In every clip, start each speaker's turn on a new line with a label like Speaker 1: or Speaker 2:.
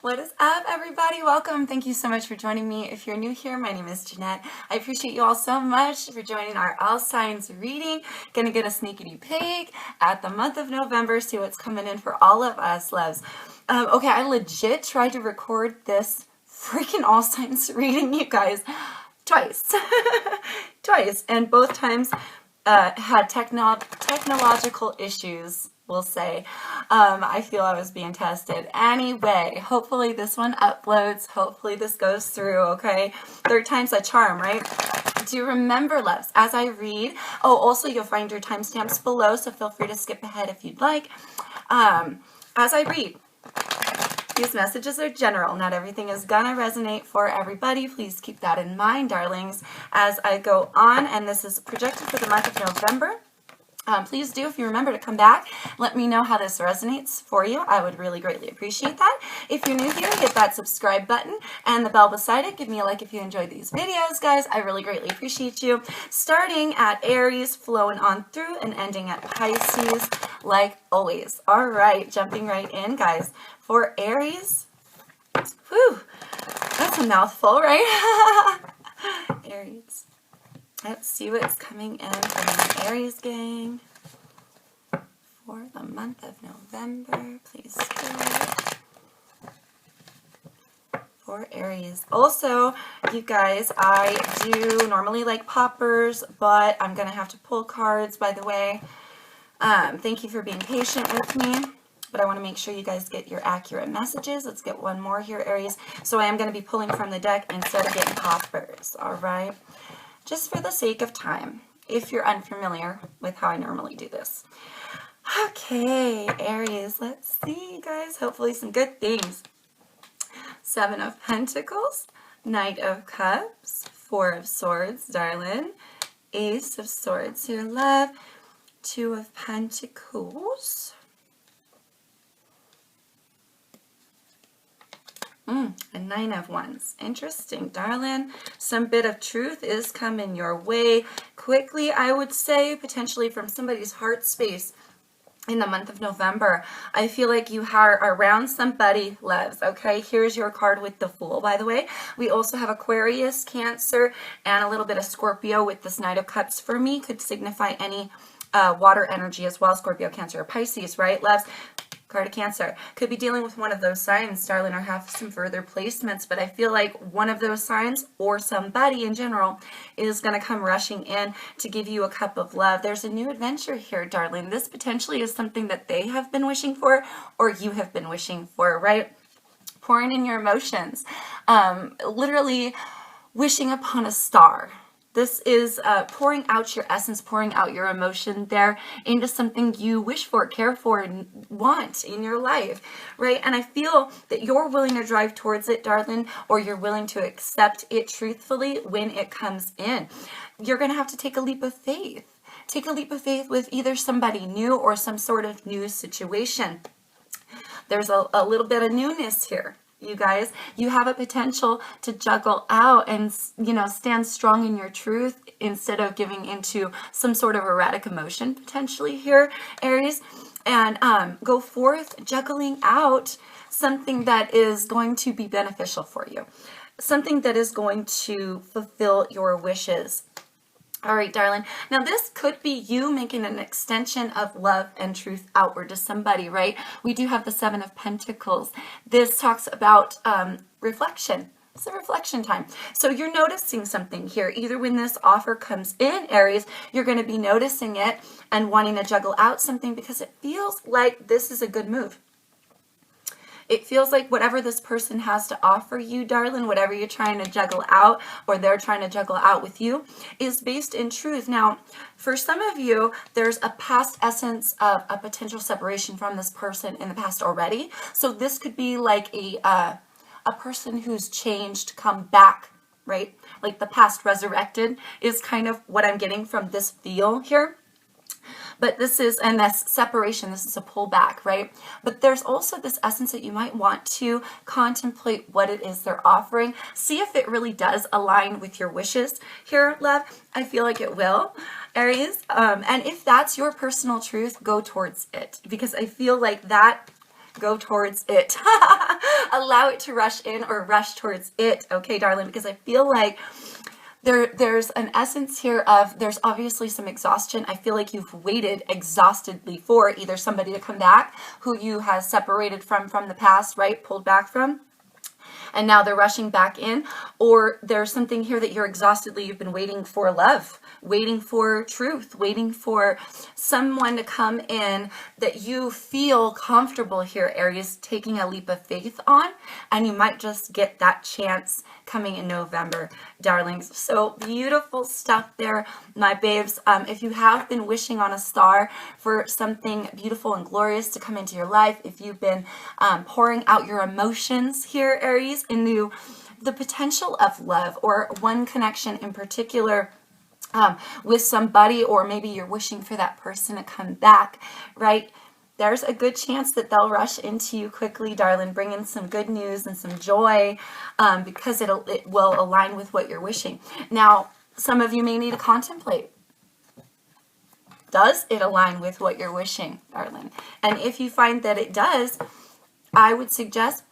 Speaker 1: What is up, everybody? Welcome. Thank you so much for joining me. If you're new here, my name is Jeanette. I appreciate you all so much for joining our all signs reading. Gonna get a sneaky peek at the month of November, see what's coming in for all of us, loves. Okay, I legit tried to record this freaking all signs reading, you guys, twice. Twice, and both times had technological issues, we'll say. I feel I was being tested. Anyway, hopefully this one uploads. Hopefully this goes through, okay? Third time's a charm, right? Do remember, loves, as I read, also you'll find your timestamps below, so feel free to skip ahead if you'd like. As I read, these messages are general. Not everything is gonna resonate for everybody. Please keep that in mind, darlings, as I go on. And this is projected for the month of November. Please do, if you remember, to come back, let me know how this resonates for you. I would really greatly appreciate that. If you're new here, hit that subscribe button and the bell beside it. Give me a like if you enjoyed these videos, guys. I really greatly appreciate you. Starting at Aries, flowing on through and ending at Pisces, like always. All right, jumping right in, guys. For Aries, whew, that's a mouthful, right? Aries. Let's see what's coming in from the Aries gang for the month of November. Please spirit. For Aries. Also, you guys, I do normally like poppers, but I'm going to have to pull cards, by the way. Thank you for being patient with me, but I want to make sure you guys get your accurate messages. Let's get one more here, Aries. So I am going to be pulling from the deck instead of getting poppers, all right? Just for the sake of time, if you're unfamiliar with how I normally do this. Okay, Aries, let's see, guys. Hopefully some good things. 7 of Pentacles, Knight of Cups, 4 of Swords, darling. Ace of Swords here, love. 2 of Pentacles. A 9 of Wands. Interesting, darling. Some bit of truth is coming your way quickly, I would say, potentially from somebody's heart space in the month of November. I feel like you are around somebody, loves, okay? Here's your card with the Fool, by the way. We also have Aquarius, Cancer, and a little bit of Scorpio with this Knight of Cups. For me, could signify any water energy as well, Scorpio, Cancer, or Pisces, right, loves? Card of Cancer. Could be dealing with one of those signs, darling, or have some further placements, but I feel like one of those signs, or somebody in general, is going to come rushing in to give you a cup of love. There's a new adventure here, darling. This potentially is something that they have been wishing for, or you have been wishing for, right? Pouring in your emotions. Literally wishing upon a star. This is pouring out your essence, pouring out your emotion there into something you wish for, care for, and want in your life, right? And I feel that you're willing to drive towards it, darling, or you're willing to accept it truthfully when it comes in. You're going to have to take a leap of faith. Take a leap of faith with either somebody new or some sort of new situation. There's a little bit of newness here. You guys, you have a potential to juggle out and, you know, stand strong in your truth instead of giving into some sort of erratic emotion potentially here, Aries, and go forth juggling out something that is going to be beneficial for you, something that is going to fulfill your wishes. All right, darling. Now, this could be you making an extension of love and truth outward to somebody, right? We do have the 7 of Pentacles. This talks about reflection. It's a reflection time. So you're noticing something here. Either when this offer comes in, Aries, you're going to be noticing it and wanting to juggle out something because it feels like this is a good move. It feels like whatever this person has to offer you, darling, whatever you're trying to juggle out or they're trying to juggle out with you is based in truth. Now, for some of you, there's a past essence of a potential separation from this person in the past already. So this could be like a person who's changed, come back, right? Like the past resurrected is kind of what I'm getting from this feel here. But this is, and this separation, this is a pullback, right? But there's also this essence that you might want to contemplate what it is they're offering. See if it really does align with your wishes here, love. I feel like it will, Aries. And if that's your personal truth, go towards it. Because I feel like that go towards it. Allow it to rush in or rush towards it, okay, darling? Because I feel like there's an essence here of, there's obviously some exhaustion. I feel like you've waited exhaustedly for either somebody to come back who you have separated from the past, right? Pulled back from. And now they're rushing back in, or there's something here that you've been waiting for love, waiting for truth, waiting for someone to come in that you feel comfortable here, Aries, taking a leap of faith on, and you might just get that chance coming in November, darlings. So beautiful stuff there, my babes. If you have been wishing on a star for something beautiful and glorious to come into your life, if you've been pouring out your emotions here, Aries, into the potential of love or one connection in particular, with somebody, or maybe you're wishing for that person to come back, right? There's a good chance that they'll rush into you quickly, darling, bring in some good news and some joy, because it will align with what you're wishing. Now, some of you may need to contemplate. Does it align with what you're wishing, darling? And if you find that it does, I would suggest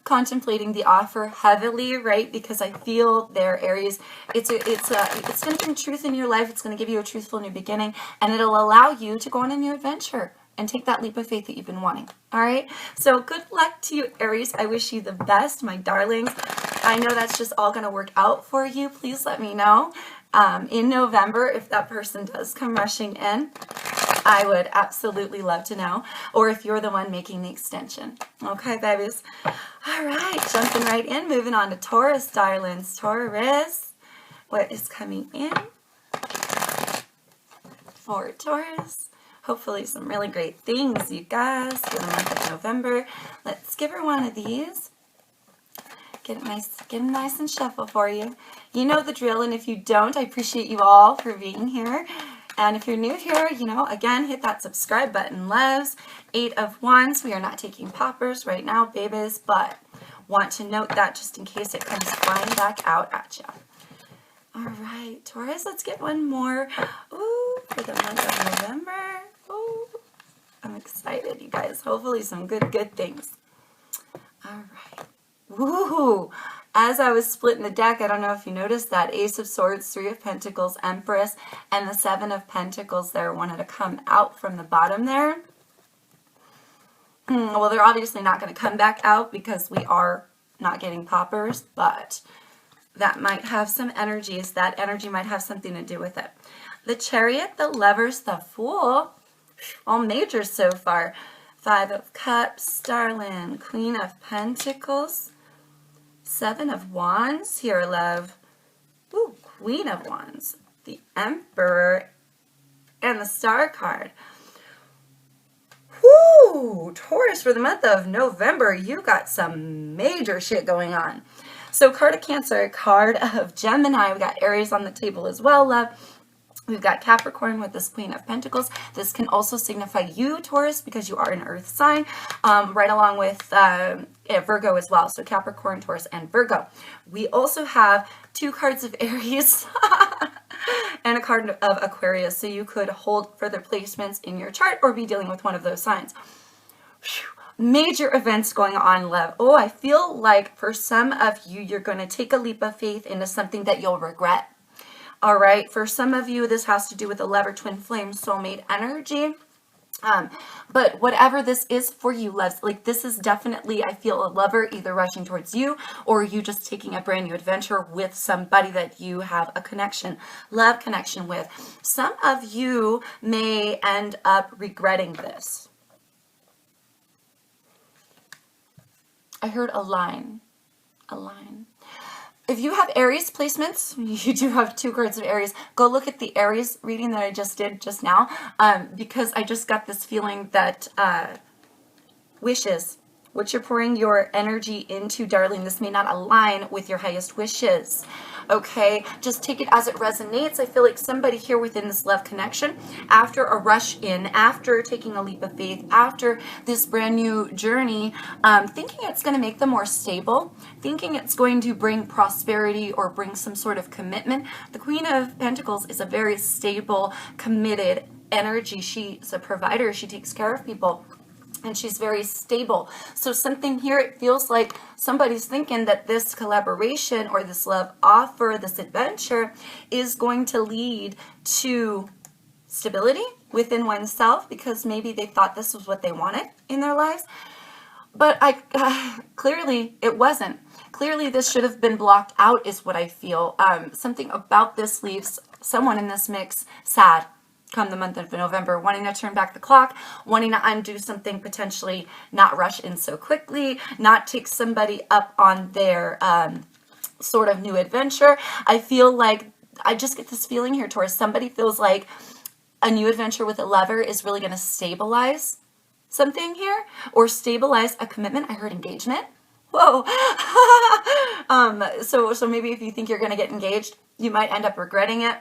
Speaker 1: contemplating the offer heavily, right? Because I feel there, Aries, it's going to bring truth in your life. It's going to give you a truthful new beginning, and it'll allow you to go on a new adventure and take that leap of faith that you've been wanting. All right. So good luck to you, Aries. I wish you the best, my darlings. I know that's just all going to work out for you. Please let me know in November if that person does come rushing in. I would absolutely love to know, or if you're the one making the extension. Okay, babies. All right, jumping right in, moving on to Taurus, darlings. Taurus, what is coming in for Taurus? Hopefully some really great things, you guys, for the month of November. Let's give her one of these. Get it nice and shuffle for you. You know the drill, and if you don't, I appreciate you all for being here. And if you're new here, you know, again, hit that subscribe button, loves. 8 of Wands. We are not taking poppers right now, babies, but want to note that just in case it comes flying back out at you. All right, Taurus, let's get one more. Ooh, for the month of November. Ooh, I'm excited, you guys. Hopefully some good things. All right. Woohoo! As I was splitting the deck, I don't know if you noticed that Ace of Swords, 3 of Pentacles, Empress, and the 7 of Pentacles there wanted to come out from the bottom there. Well, they're obviously not going to come back out because we are not getting poppers, but that might have some energies. That energy might have something to do with it. The Chariot, the Lovers, the Fool, all majors so far. 5 of Cups, darling, Queen of Pentacles, 7 of Wands here, love. Ooh, Queen of Wands, the Emperor, and the Star card. Whoo! Taurus, for the month of November, you got some major shit going on. So card of Cancer, card of Gemini. We got Aries on the table as well, love. We've got Capricorn with this Queen of Pentacles. This can also signify you, Taurus, because you are an earth sign, right along with Virgo as well. So Capricorn, Taurus, and Virgo. We also have 2 cards of Aries and a card of Aquarius. So you could hold further placements in your chart or be dealing with one of those signs. Major events going on, love. Oh, I feel like for some of you, you're going to take a leap of faith into something that you'll regret. All right, for some of you, this has to do with the lover, twin flame, soulmate energy. But whatever this is for you, loves, like this is definitely, I feel, a lover either rushing towards you or you just taking a brand new adventure with somebody that you have a connection, love connection with. Some of you may end up regretting this. I heard a line. If you have Aries placements, you do have 2 cards of Aries. Go look at the Aries reading that I just did just now, because I just got this feeling that wishes, what you're pouring your energy into, darling, this may not align with your highest wishes. Okay, just take it as it resonates. I feel like somebody here within this love connection, after a rush in, after taking a leap of faith, after this brand new journey, thinking it's going to make them more stable, thinking it's going to bring prosperity or bring some sort of commitment. The Queen of Pentacles is a very stable, committed energy. She's a provider. She takes care of people. and she's very stable. So something here, it feels like somebody's thinking that this collaboration or this love offer, this adventure is going to lead to stability within oneself, because maybe they thought this was what they wanted in their lives. But clearly it wasn't. Clearly this should have been blocked out is what I feel. Something about this leaves someone in this mix sad come the month of November, wanting to turn back the clock, wanting to undo something, potentially not rush in so quickly, not take somebody up on their sort of new adventure. I feel like, I just get this feeling here, Taurus, somebody feels like a new adventure with a lover is really going to stabilize something here, or stabilize a commitment. I heard engagement. Whoa. So maybe if you think you're going to get engaged, you might end up regretting it.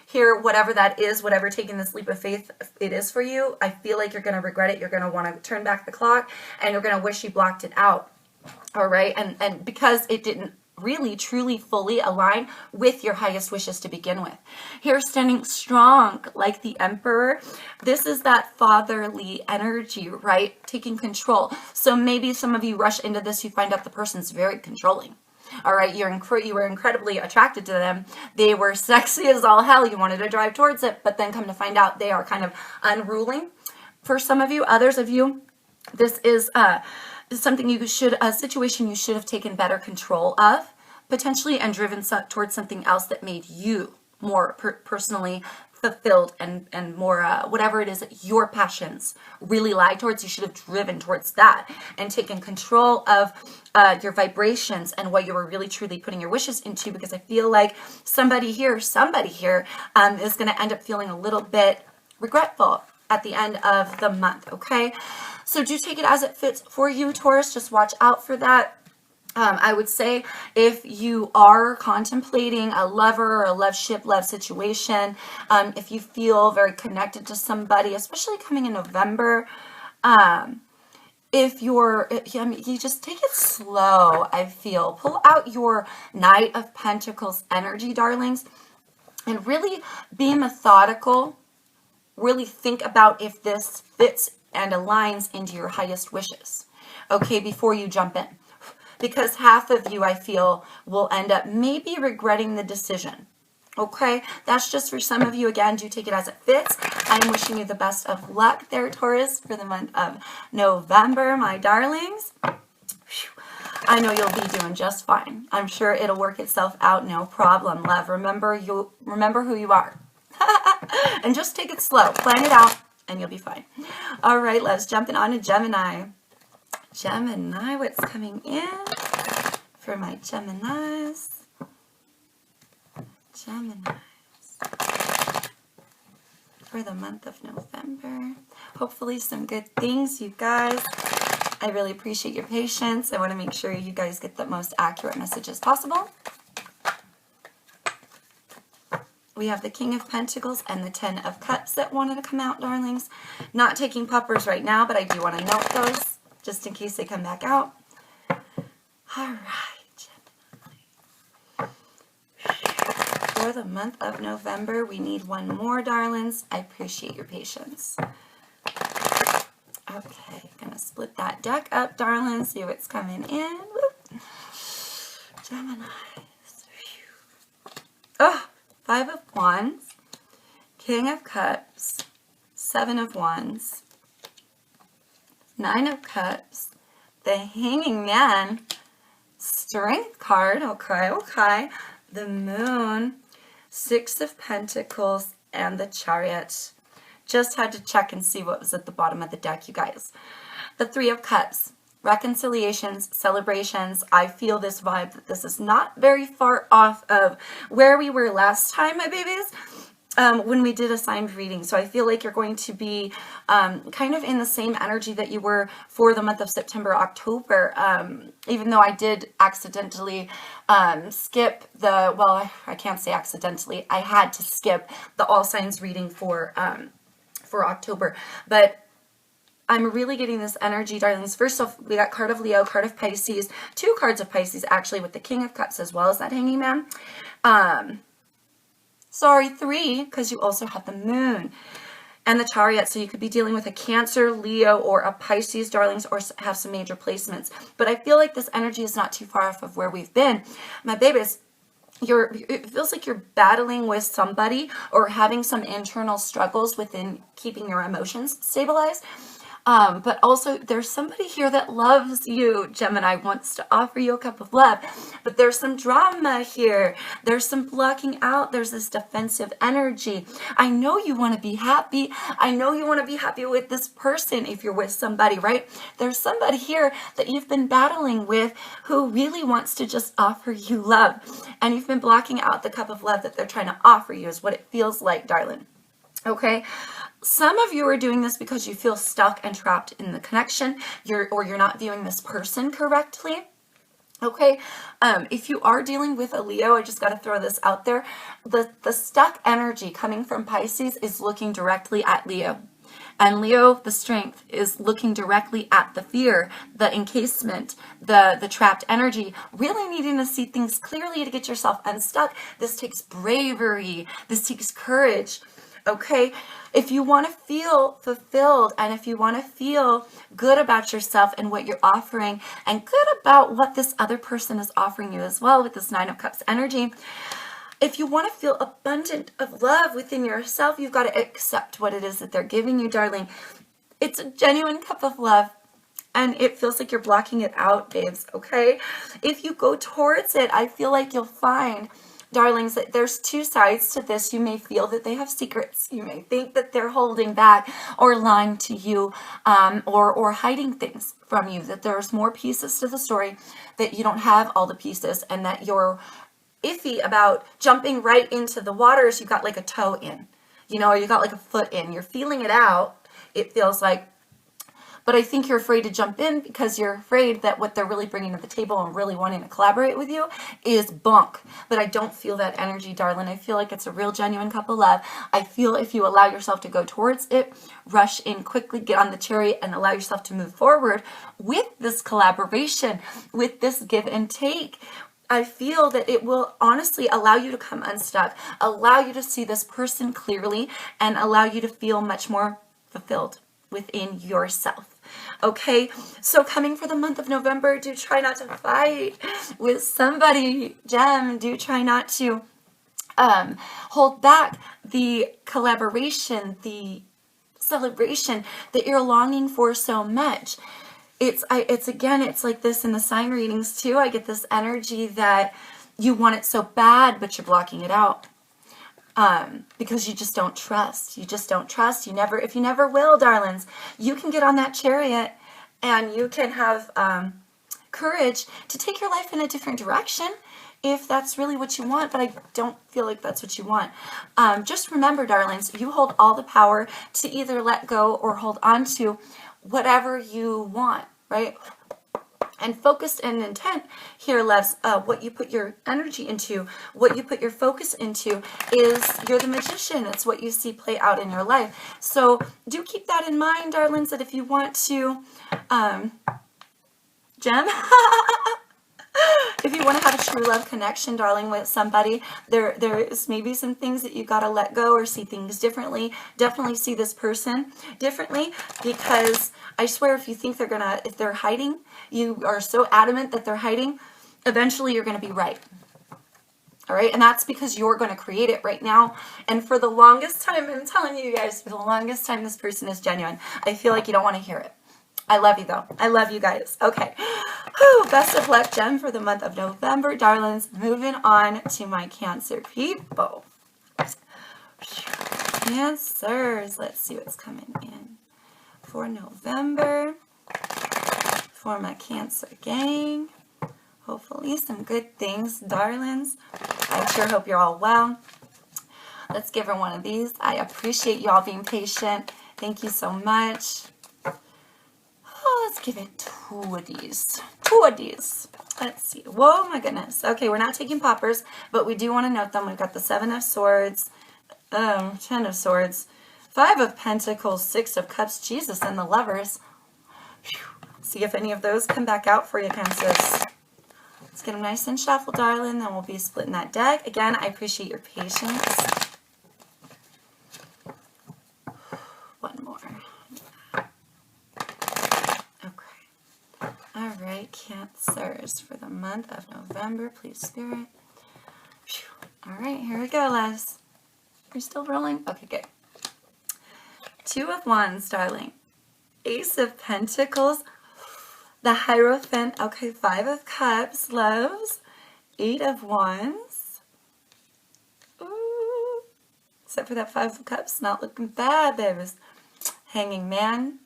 Speaker 1: Here, whatever that is, whatever taking this leap of faith it is for you, I feel like you're going to regret it. You're going to want to turn back the clock, and you're going to wish you blocked it out. All right. And because it didn't really, truly, fully align with your highest wishes to begin with. Here, standing strong like the Emperor, this is that fatherly energy, right? Taking control. So maybe some of you rush into this, you find out the person's very controlling. All right, you were incredibly attracted to them. They were sexy as all hell. You wanted to drive towards it, but then come to find out they are kind of unruling. For some of you, others of you, this is something a situation you should have taken better control of, potentially, and driven towards something else that made you more personally fulfilled and more whatever it is that your passions really lie towards. You should have driven towards that and taken control of your vibrations and what you were really truly putting your wishes into, because I feel like somebody here is going to end up feeling a little bit regretful at the end of the month. Okay, so do take it as it fits for you, Taurus. Just watch out for that. I would say if you are contemplating a lover or a love situation, if you feel very connected to somebody, especially coming in November, you just take it slow, I feel. Pull out your Knight of Pentacles energy, darlings, and really be methodical. Really think about if this fits and aligns into your highest wishes, okay, before you jump in. Because half of you, I feel, will end up maybe regretting the decision. Okay, that's just for some of you. Again, do take it as it fits. I'm wishing you the best of luck there, Taurus, for the month of November, my darlings. I know you'll be doing just fine. I'm sure it'll work itself out, no problem, love. Remember who you are. And just take it slow. Plan it out, and you'll be fine. All right, let's jump on to Gemini. Gemini, what's coming in for my Geminis? For the month of November. Hopefully some good things, you guys. I really appreciate your patience. I want to make sure you guys get the most accurate messages possible. We have the King of Pentacles and the Ten of Cups that wanted to come out, darlings. Not taking puppers right now, but I do want to note those, just in case they come back out. All right, Gemini. For the month of November, we need one more, darlings. I appreciate your patience. Okay, gonna split that deck up, darlings. See what's coming in. Whoop. Gemini. Oh, Five of Wands, King of Cups, Seven of Wands, Nine of Cups, the Hanging Man, Strength card, okay, the Moon, Six of Pentacles, and the Chariot. Just had to check and see what was at the bottom of the deck, you guys. The Three of Cups, reconciliations, celebrations. I feel this vibe that this is not very far off of where we were last time, my babies. When we did a signed reading. So I feel like you're going to be kind of in the same energy that you were for the month of September, October. Even though I did accidentally skip I can't say accidentally. I had to skip the all signs reading for October. But I'm really getting this energy, darlings. First off, we got card of Leo, card of Pisces, two cards of Pisces actually, with the King of Cups as well as that Hanging Man. Sorry, three, because you also have the Moon. and the Chariot. So you could be dealing with a Cancer, Leo, or a Pisces, darlings, or have some major placements. But I feel like this energy is not too far off of where we've been. My babies, it feels like you're battling with somebody or having some internal struggles within keeping your emotions stabilized. But also there's somebody here that loves you, Gemini, wants to offer you a cup of love, but there's some drama here. There's some blocking out. There's this defensive energy. I know you want to be happy. I know you want to be happy with this person if you're with somebody, right? There's somebody here that you've been battling with who really wants to just offer you love. And you've been blocking out the cup of love that they're trying to offer you is what it feels like, darling. Okay? Some of you are doing this because you feel stuck and trapped in the connection, or you're not viewing this person correctly. Okay, if you are dealing with a Leo, I just got to throw this out there. The stuck energy coming from Pisces is looking directly at Leo. And Leo, the strength, is looking directly at the fear, the encasement, the trapped energy, really needing to see things clearly to get yourself unstuck. This takes bravery. This takes courage. Okay, if you want to feel fulfilled and if you want to feel good about yourself and what you're offering and good about what this other person is offering you as well with this Nine of Cups energy, if you want to feel abundant of love within yourself, you've got to accept what it is that they're giving you, darling. It's a genuine cup of love. And it feels like you're blocking it out, babes, okay? If you go towards it, I feel like you'll find, darlings, that there's two sides to this. You may feel that they have secrets. You may think that they're holding back or lying to you, or hiding things from you, that there's more pieces to the story, that you don't have all the pieces, and that you're iffy about jumping right into the waters. You got like a toe in, or you got like a foot in. You're feeling it out, it feels like. But I think you're afraid to jump in because you're afraid that what they're really bringing to the table and really wanting to collaborate with you is bunk. But I don't feel that energy, darling. I feel like it's a real genuine cup of love. I feel if you allow yourself to go towards it, rush in quickly, get on the chariot, and allow yourself to move forward with this collaboration, with this give and take, I feel that it will honestly allow you to come unstuck, allow you to see this person clearly, and allow you to feel much more fulfilled within yourself. Okay, so coming for the month of November, do try not to fight with somebody, Gem. Do try not to hold back the collaboration, the celebration that you're longing for so much. It's like this in the sign readings too. I get this energy that you want it so bad, but you're blocking it out. Because you just don't trust. You just don't trust. If you never will, darlings, you can get on that chariot and you can have courage to take your life in a different direction if that's really what you want, but I don't feel like that's what you want. Just remember, darlings, you hold all the power to either let go or hold on to whatever you want, right? And focus and intent here, loves, what you put your energy into, what you put your focus into is you're the magician. It's what you see play out in your life. So do keep that in mind, darlings, that if you want to, Gem, if you want to have a true love connection, darling, with somebody, there is maybe some things that you got to let go or see things differently. Definitely see this person differently, because I swear if you think if they're hiding, you are so adamant that they're hiding, eventually you're going to be right. All right, and that's because you're going to create it right now. And for the longest time, I'm telling you guys, for the longest time, this person is genuine. I feel like you don't want to hear it. I love you, though. I love you guys. Okay. Whew, best of luck, Gem, for the month of November, darlings. Moving on to my Cancer people. Cancers. Let's see what's coming in for November for my Cancer gang. Hopefully some good things, darlings. I sure hope you're all well. Let's give her one of these. I appreciate you all being patient. Thank you so much. Oh, let's give it two of these. Two of these. Let's see. Whoa, my goodness. Okay, we're not taking poppers, but we do want to note them. We've got the 7 of Swords, 10 of Swords, 5 of Pentacles, 6 of Cups, Jesus, and the Lovers. Whew. See if any of those come back out for you, Cancers. Let's get them nice and shuffled, darling. Then we'll be splitting that deck. Again, I appreciate your patience. Cancers for the month of November, please, Spirit. All right, here we go, Les. You're still rolling? Okay, good. Two of Wands, darling. Ace of Pentacles. The Hierophant. Okay, Five of Cups, loves. Eight of Wands. Ooh. Except for that Five of Cups, not looking bad, babies. Hanging Man.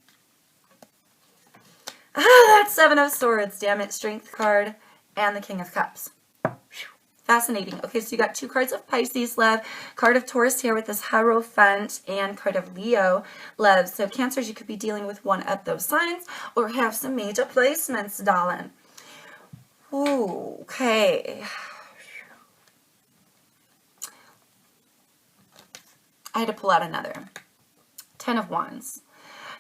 Speaker 1: That's Seven of Swords, damn it. Strength card and the King of Cups. Fascinating. Okay, so you got two cards of Pisces, love, card of Taurus here with this Hierophant, and card of Leo, love. So Cancers, you could be dealing with one of those signs or have some major placements, darling. Ooh, okay. I had to pull out another. 10 of Wands.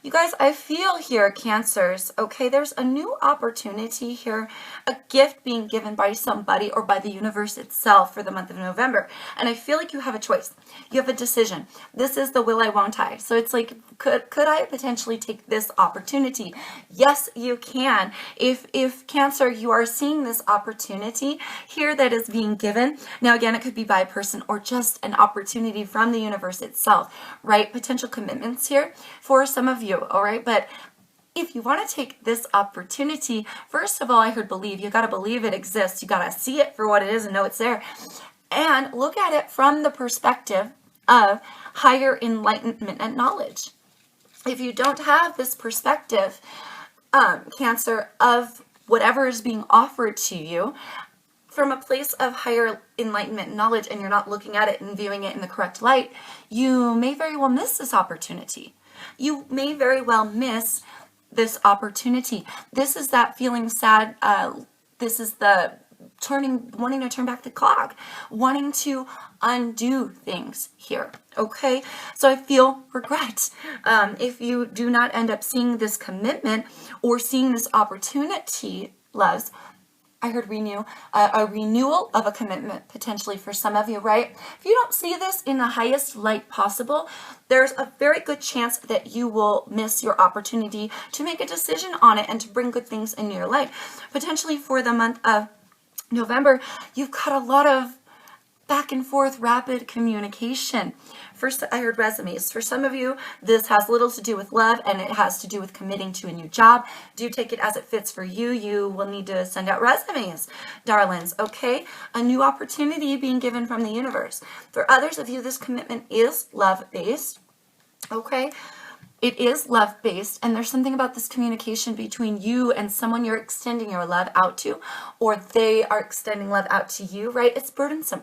Speaker 1: You guys, I feel here, Cancers, okay, there's a new opportunity here, a gift being given by somebody or by the universe itself for the month of November. And I feel like you have a choice. You have a decision. This is the will I, won't I. So it's like, could I potentially take this opportunity? Yes, you can. If Cancer, you are seeing this opportunity here that is being given. Now, again, it could be by a person or just an opportunity from the universe itself, right? Potential commitments here for some of you. All right, but if you want to take this opportunity, first of all, I heard believe. You got to believe it exists. You got to see it for what it is and know it's there. And look at it from the perspective of higher enlightenment and knowledge. If you don't have this perspective, Cancer, of whatever is being offered to you from a place of higher enlightenment and knowledge, and you're not looking at it and viewing it in the correct light, you may very well miss this opportunity. You may very well miss this opportunity. This is that feeling sad. This is the wanting to turn back the clock, wanting to undo things here. Okay, so I feel regret if you do not end up seeing this commitment or seeing this opportunity, loves. I heard a renewal of a commitment potentially for some of you, right? If you don't see this in the highest light possible, there's a very good chance that you will miss your opportunity to make a decision on it and to bring good things into your life. Potentially for the month of November, you've got a lot of back and forth rapid communication. First, I heard resumes. For some of you, this has little to do with love and it has to do with committing to a new job. Do take it as it fits for you. You will need to send out resumes, darlings, okay? A new opportunity being given from the universe. For others of you, this commitment is love-based, okay? It is love-based, and there's something about this communication between you and someone you're extending your love out to, or they are extending love out to you, right? It's burdensome.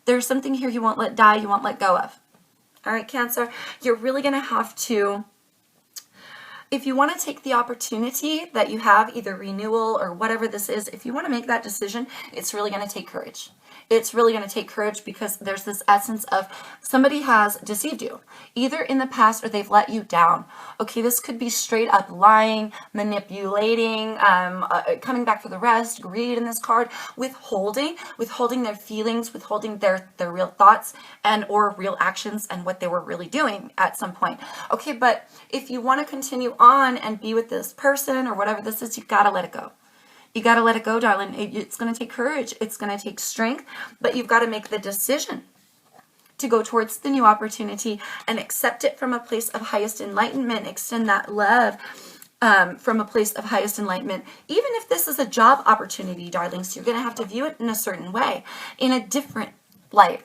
Speaker 1: There's something here you won't let die, you won't let go of. All right, Cancer, you're really going to have to, if you want to take the opportunity that you have, either renewal or whatever this is, if you want to make that decision, it's really going to take courage. It's really going to take courage because there's this essence of somebody has deceived you, either in the past or they've let you down. Okay, this could be straight up lying, manipulating, coming back for the rest, greed in this card, withholding their feelings, withholding their real thoughts and or real actions and what they were really doing at some point. Okay, but if you want to continue on and be with this person or whatever this is, you got to let it go. You got to let it go, darling. It's going to take courage. It's going to take strength, but you've got to make the decision to go towards the new opportunity and accept it from a place of highest enlightenment. Extend that love from a place of highest enlightenment. Even if this is a job opportunity, darlings, you're going to have to view it in a certain way, in a different light.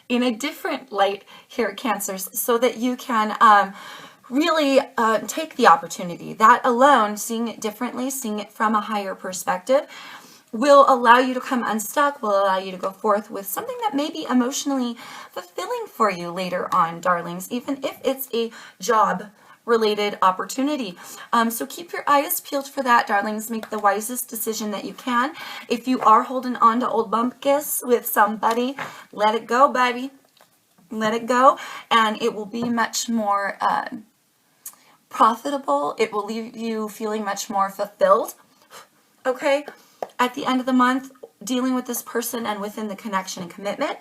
Speaker 1: In a different light here, Cancers, so that you can really take the opportunity. That alone, seeing it differently, seeing it from a higher perspective, will allow you to come unstuck, will allow you to go forth with something that may be emotionally fulfilling for you later on, darlings, even if it's a job-related opportunity. So keep your eyes peeled for that, darlings. Make the wisest decision that you can. If you are holding on to old bumpkiss with somebody, let it go, baby. Let it go, and it will be much more profitable. It will leave you feeling much more fulfilled. Okay, at the end of the month, dealing with this person and within the connection and commitment,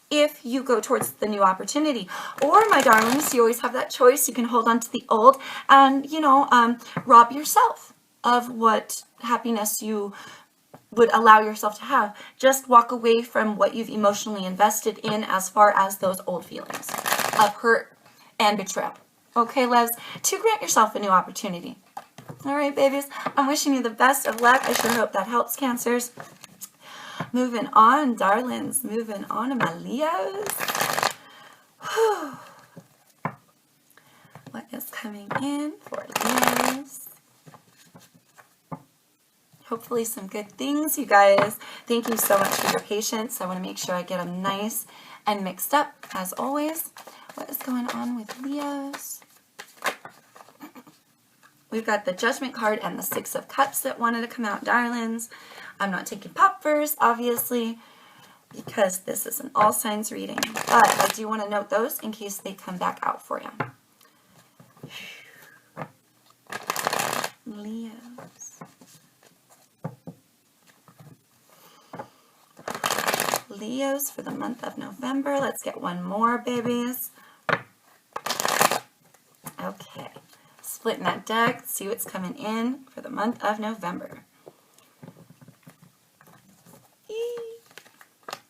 Speaker 1: if you go towards the new opportunity. Or, my darlings, you always have that choice. You can hold on to the old and, rob yourself. of what happiness you would allow yourself to have. Just walk away from what you've emotionally invested in as far as those old feelings of hurt and betrayal. Okay, loves, to grant yourself a new opportunity. All right, babies, I'm wishing you the best of luck. I sure hope that helps, Cancers. Moving on, darlings. Moving on to my Leos. Whew. What is coming in for Leos? Hopefully some good things, you guys. Thank you so much for your patience. I want to make sure I get them nice and mixed up, as always. What is going on with Leos? We've got the Judgment card and the Six of Cups that wanted to come out, darlings. I'm not taking poppers, obviously, because this is an all signs reading. But I do want to note those in case they come back out for you. Leos. Leos for the month of November. Let's get one more, babies. Okay. Splitting that deck. See what's coming in for the month of November.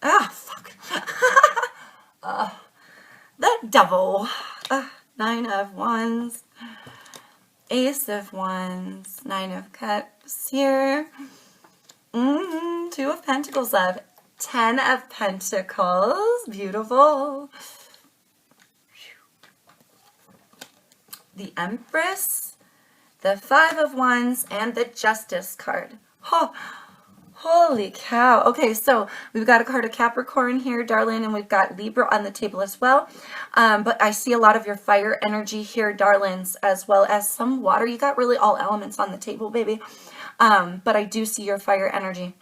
Speaker 1: Ah, fuck. That devil. Nine of Wands. Ace of Wands. Nine of Cups here. Two of Pentacles, love. 10 of Pentacles. Beautiful. The Empress. The Five of Wands. And the Justice card. Oh, holy cow. Okay, so we've got a card of Capricorn here, darling, and we've got Libra on the table as well. But I see a lot of your fire energy here, darlings, as well as some water. You got really all elements on the table, baby. But I do see your fire energy.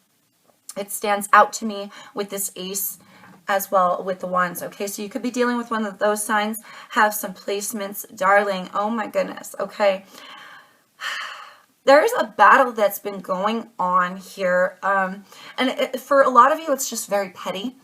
Speaker 1: It stands out to me with this ace as well with the wands. Okay, so you could be dealing with one of those signs. Have some placements, darling. Oh my goodness. Okay. There's a battle that's been going on here, for a lot of you, it's just very petty.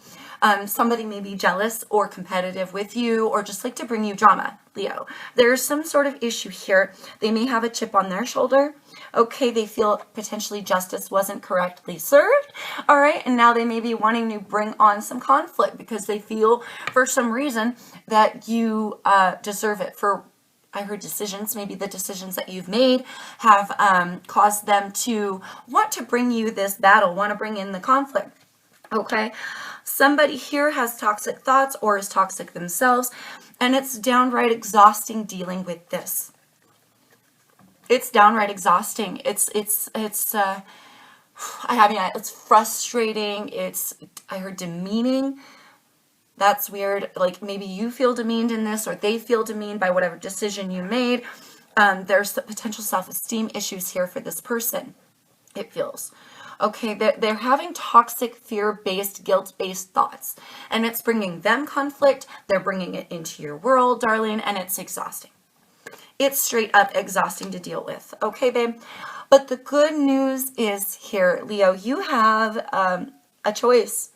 Speaker 1: Somebody may be jealous or competitive with you or just like to bring you drama, Leo. There's some sort of issue here. They may have a chip on their shoulder. Okay, they feel potentially justice wasn't correctly served. All right, and now they may be wanting to bring on some conflict because they feel for some reason that you deserve it for, I heard decisions, maybe the decisions that you've made have caused them to want to bring you this battle, want to bring in the conflict. Okay, somebody here has toxic thoughts or is toxic themselves, and it's downright exhausting dealing with this. It's downright exhausting. It's frustrating. I heard demeaning. That's weird. Like maybe you feel demeaned in this or they feel demeaned by whatever decision you made. There's potential self-esteem issues here for this person, it feels. Okay, they're having toxic fear-based, guilt-based thoughts. And it's bringing them conflict. They're bringing it into your world, darling, and it's exhausting. It's straight up exhausting to deal with. Okay, babe? But the good news is here, Leo, you have a choice.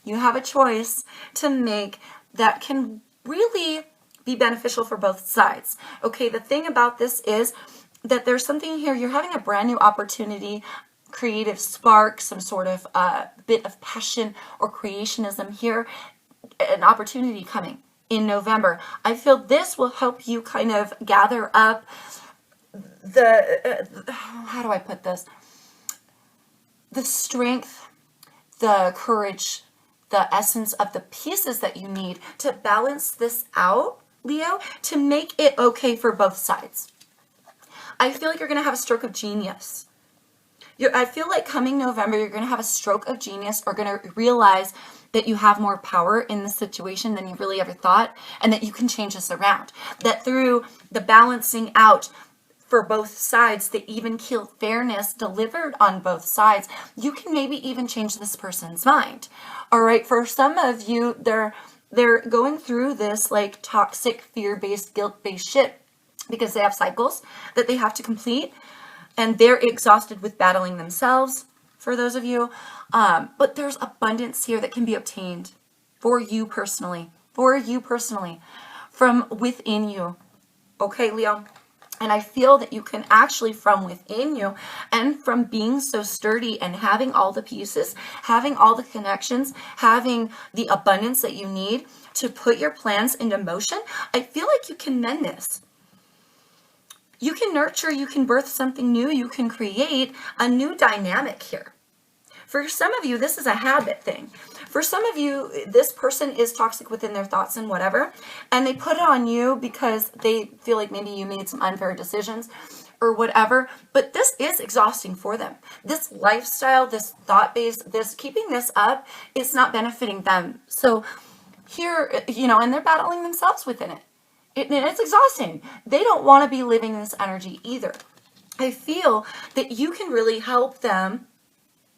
Speaker 1: You have a choice to make that can really be beneficial for both sides. Okay, the thing about this is that there's something here. You're having a brand new opportunity, creative spark, some sort of bit of passion or creationism here, an opportunity coming in November. I feel this will help you kind of gather up how do I put this? The strength, the courage, the essence of the pieces that you need to balance this out, Leo, to make it okay for both sides. I feel like you're going to have a stroke of genius. I feel like coming November, you're going to have a stroke of genius or going to realize that you have more power in the situation than you really ever thought and that you can change this around. That through the balancing out for both sides, the even keel fairness delivered on both sides, you can maybe even change this person's mind. All right, for some of you, they're going through this like toxic fear-based, guilt-based shit because they have cycles that they have to complete and they're exhausted with battling themselves, for those of you. But there's abundance here that can be obtained for you personally, from within you. Okay, Leo? And I feel that you can actually, from within you and from being so sturdy and having all the pieces, having all the connections, having the abundance that you need to put your plans into motion, I feel like you can mend this. You can nurture, you can birth something new, you can create a new dynamic here. For some of you, this is a habit thing. For some of you, this person is toxic within their thoughts and whatever, and they put it on you because they feel like maybe you made some unfair decisions or whatever, but this is exhausting for them. This lifestyle, this thought base, this keeping this up, it's not benefiting them. So here, and they're battling themselves within it. And it's exhausting. They don't want to be living this energy either. I feel that you can really help them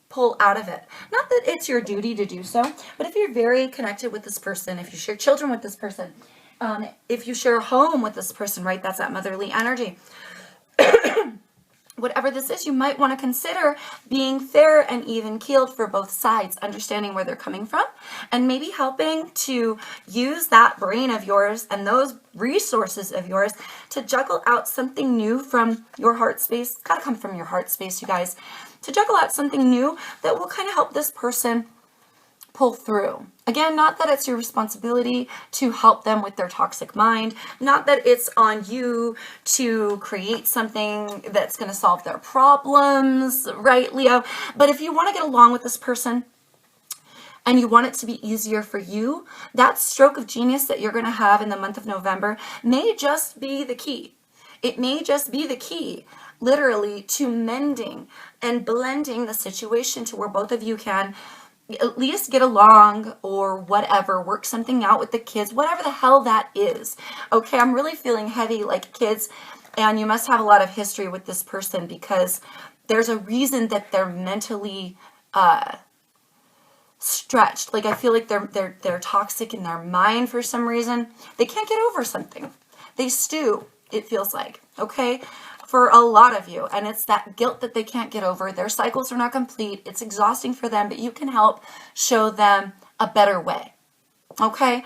Speaker 1: pull out of it. Not that it's your duty to do so, but if you're very connected with this person, if you share children with this person, if you share a home with this person, right, that's that motherly energy. Whatever this is, you might want to consider being fair and even keeled for both sides, understanding where they're coming from, and maybe helping to use that brain of yours and those resources of yours to juggle out something new from your heart space. It's got to come from your heart space, you guys. To juggle out something new that will kind of help this person pull through. Again, not that it's your responsibility to help them with their toxic mind, not that it's on you to create something that's going to solve their problems, right, Leo? But if you want to get along with this person and you want it to be easier for you, that stroke of genius that you're going to have in the month of November may just be the key. It may just be the key, literally, to mending and blending the situation to where both of you can at least get along or whatever, work something out with the kids, whatever the hell that is. Okay, I'm really feeling heavy like kids, and you must have a lot of history with this person because there's a reason that they're mentally stretched. Like I feel like they're toxic in their mind for some reason. They can't get over something. They stew, it feels like, okay? For a lot of you, and it's that guilt that they can't get over. Their cycles are not complete. It's exhausting for them, but you can help show them a better way. Okay?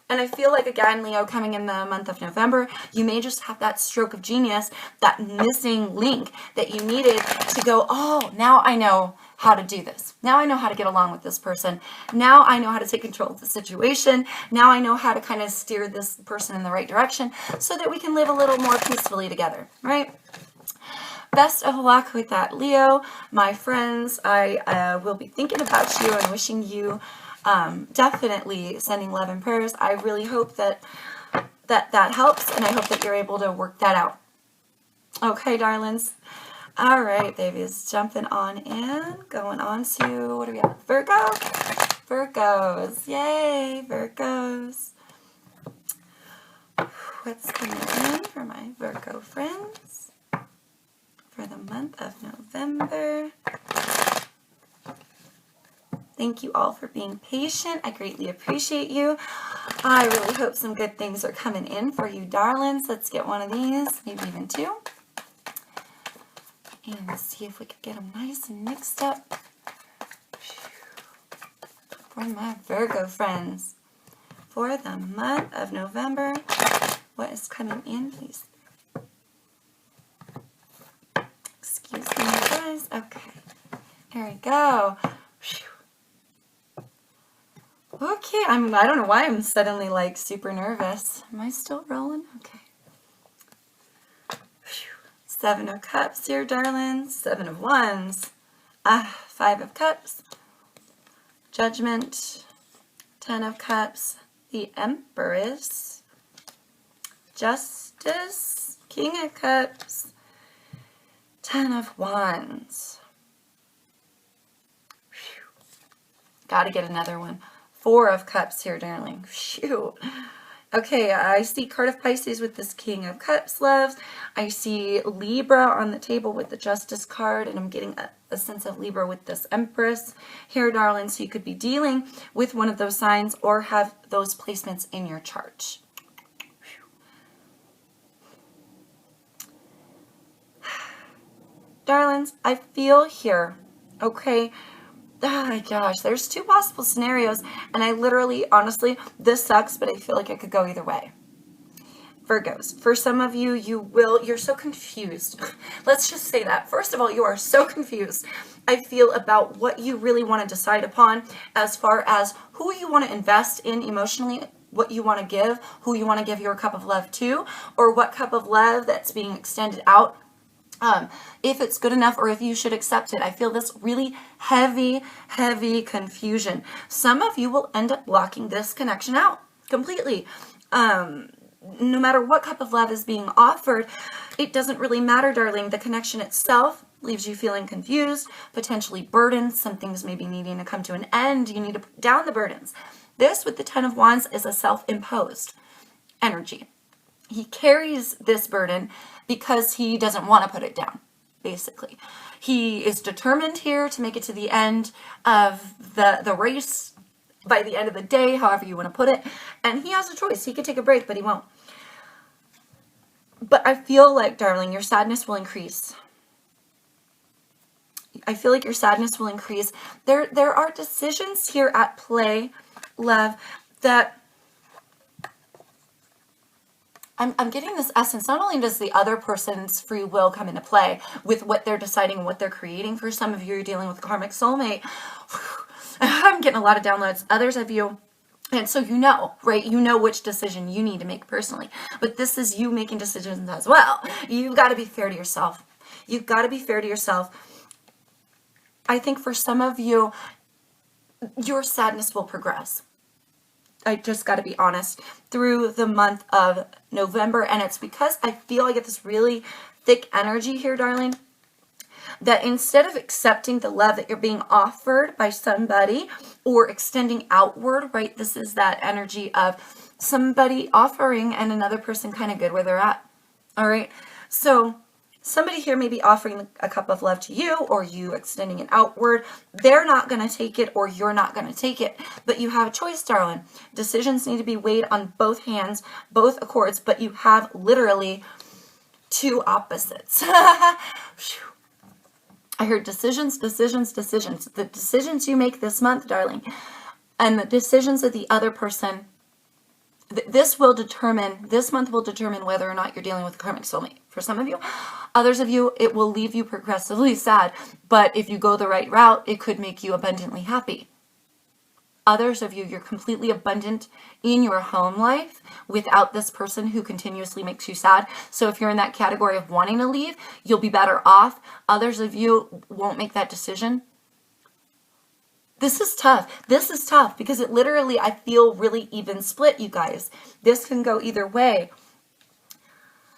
Speaker 1: And I feel like, again, Leo, coming in the month of November, you may just have that stroke of genius, that missing link that you needed to go, oh, now I know how to do this. Now I know how to get along with this person. Now I know how to take control of the situation. Now I know how to kind of steer this person in the right direction so that we can live a little more peacefully together, right? Best of luck with that, Leo. My friends, I will be thinking about you and wishing you definitely sending love and prayers. I really hope that helps, and I hope that you're able to work that out. Okay, darlings. All right, babies, jumping on in, going on to, what do we have? Virgo? Virgos. Yay, Virgos. What's coming in for my Virgo friends for the month of November? Thank you all for being patient. I greatly appreciate you. I really hope some good things are coming in for you, darlings. Let's get one of these, maybe even two. And see if we could get them nice and mixed up for my Virgo friends. For the month of November, what is coming in, please? Excuse me, guys. Okay, here we go. Okay, I don't know why I'm suddenly like super nervous. Am I still rolling? Okay. Seven of Cups here, darlings. Seven of Wands. Five of Cups. Judgment. 10 of Cups. The Empress. Justice. King of Cups. 10 of Wands. Gotta get another one. 4 of Cups here, darling. Phew. Okay, I see card of Pisces with this King of Cups, loves. I see Libra on the table with the Justice card, and I'm getting a sense of Libra with this Empress here, darling. So you could be dealing with one of those signs or have those placements in your chart. Darlings, I feel here, okay? Oh my gosh, there's 2 possible scenarios, and I literally, honestly, this sucks, but I feel like it could go either way. Virgos, for some of you, you're so confused. Let's just say that. First of all, you are so confused, I feel, about what you really want to decide upon as far as who you want to invest in emotionally, what you want to give, who you want to give your cup of love to, or what cup of love that's being extended out. If it's good enough or if you should accept it. I feel this really heavy confusion. Some of you will end up blocking this connection out completely. No matter what cup of love is being offered, it doesn't really matter, darling. The connection itself leaves you feeling confused, potentially burdened. Some things may be needing to come to an end. You need to put down the burdens. This with the Ten of Wands is a self-imposed energy. He carries this burden because he doesn't want to put it down, basically. He is determined here to make it to the end of the race, by the end of the day, however you want to put it. And he has a choice. He could take a break, but he won't. But I feel like, darling, your sadness will increase. I feel like your sadness will increase. There are decisions here at play, love, that I'm getting this essence. Not only does the other person's free will come into play with what they're deciding and what they're creating. For some of you, you're dealing with a karmic soulmate. I'm getting a lot of downloads. Others of you, and so you know, right? You know which decision you need to make personally. But this is you making decisions as well. You've got to be fair to yourself. You've got to be fair to yourself. I think for some of you, your sadness will progress. I just got to be honest, through the month of November. And it's because I feel I get this really thick energy here, darling, that instead of accepting the love that you're being offered by somebody or extending outward, right? This is that energy of somebody offering and another person kind of good where they're at. All right. So somebody here may be offering a cup of love to you, or you extending it outward. They're not going to take it, or you're not going to take it. But you have a choice, darling. Decisions need to be weighed on both hands, both accords, but you have literally two opposites. I heard decisions. The decisions you make this month, darling, and the decisions of the other person, this month will determine whether or not you're dealing with a karmic soulmate. For some of you, others of you, it will leave you progressively sad. But if you go the right route, it could make you abundantly happy. Others of you, you're completely abundant in your home life without this person who continuously makes you sad. So if you're in that category of wanting to leave, you'll be better off. Others of you won't make that decision. This is tough. This is tough because it literally, I feel, really even split, you guys. This can go either way.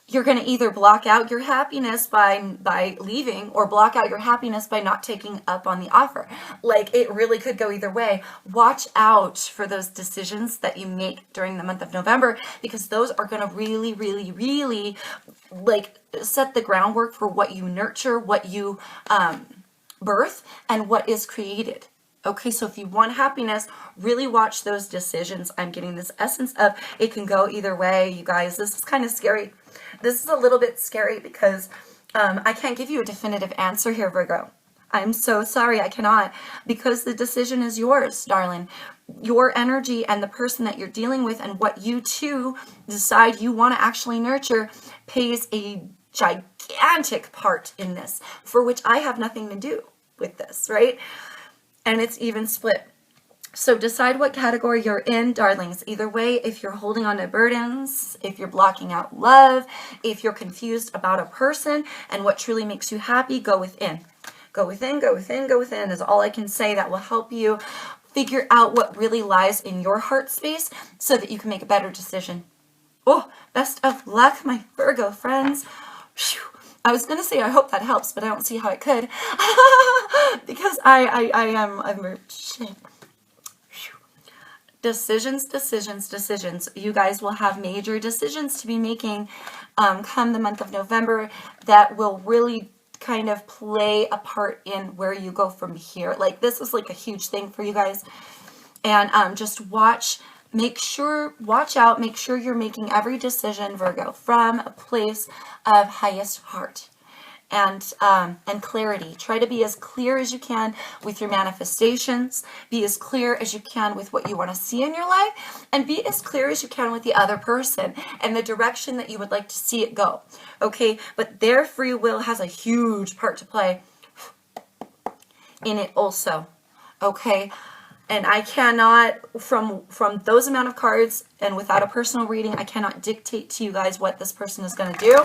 Speaker 1: You're going to either block out your happiness by leaving, or block out your happiness by not taking up on the offer. Like, it really could go either way. Watch out for those decisions that you make during the month of November, because those are going to really like set the groundwork for what you nurture, what you birth, and what is created. Okay, so if you want happiness, really watch those decisions. I'm getting this essence of it can go either way, you guys. This is kind of scary. This is a little bit scary because I can't give you a definitive answer here, Virgo. I'm so sorry, I cannot, because the decision is yours, darling. Your energy and the person that you're dealing with and what you two decide you want to actually nurture plays a gigantic part in this, for which I have nothing to do with this, right? And it's even split. So decide what category you're in, darlings. Either way, if you're holding on to burdens, if you're blocking out love, if you're confused about a person and what truly makes you happy, go within. Go within, go within, go within is all I can say. That will help you figure out what really lies in your heart space so that you can make a better decision. Oh, best of luck, my Virgo friends. Whew. I was going to say I hope that helps, but I don't see how it could. Because I'm shit. Decisions. You guys will have major decisions to be making come the month of November that will really kind of play a part in where you go from here. Like, this is like a huge thing for you guys. And just watch, watch out, make sure you're making every decision, Virgo, from a place of highest heart. and clarity. Try to be as clear as you can with your manifestations. Be as clear as you can with what you want to see in your life, and be as clear as you can with the other person and the direction that you would like to see it go. Okay, but their free will has a huge part to play in it also. Okay, and I cannot, from those amount of cards and without a personal reading, I cannot dictate to you guys what this person is going to do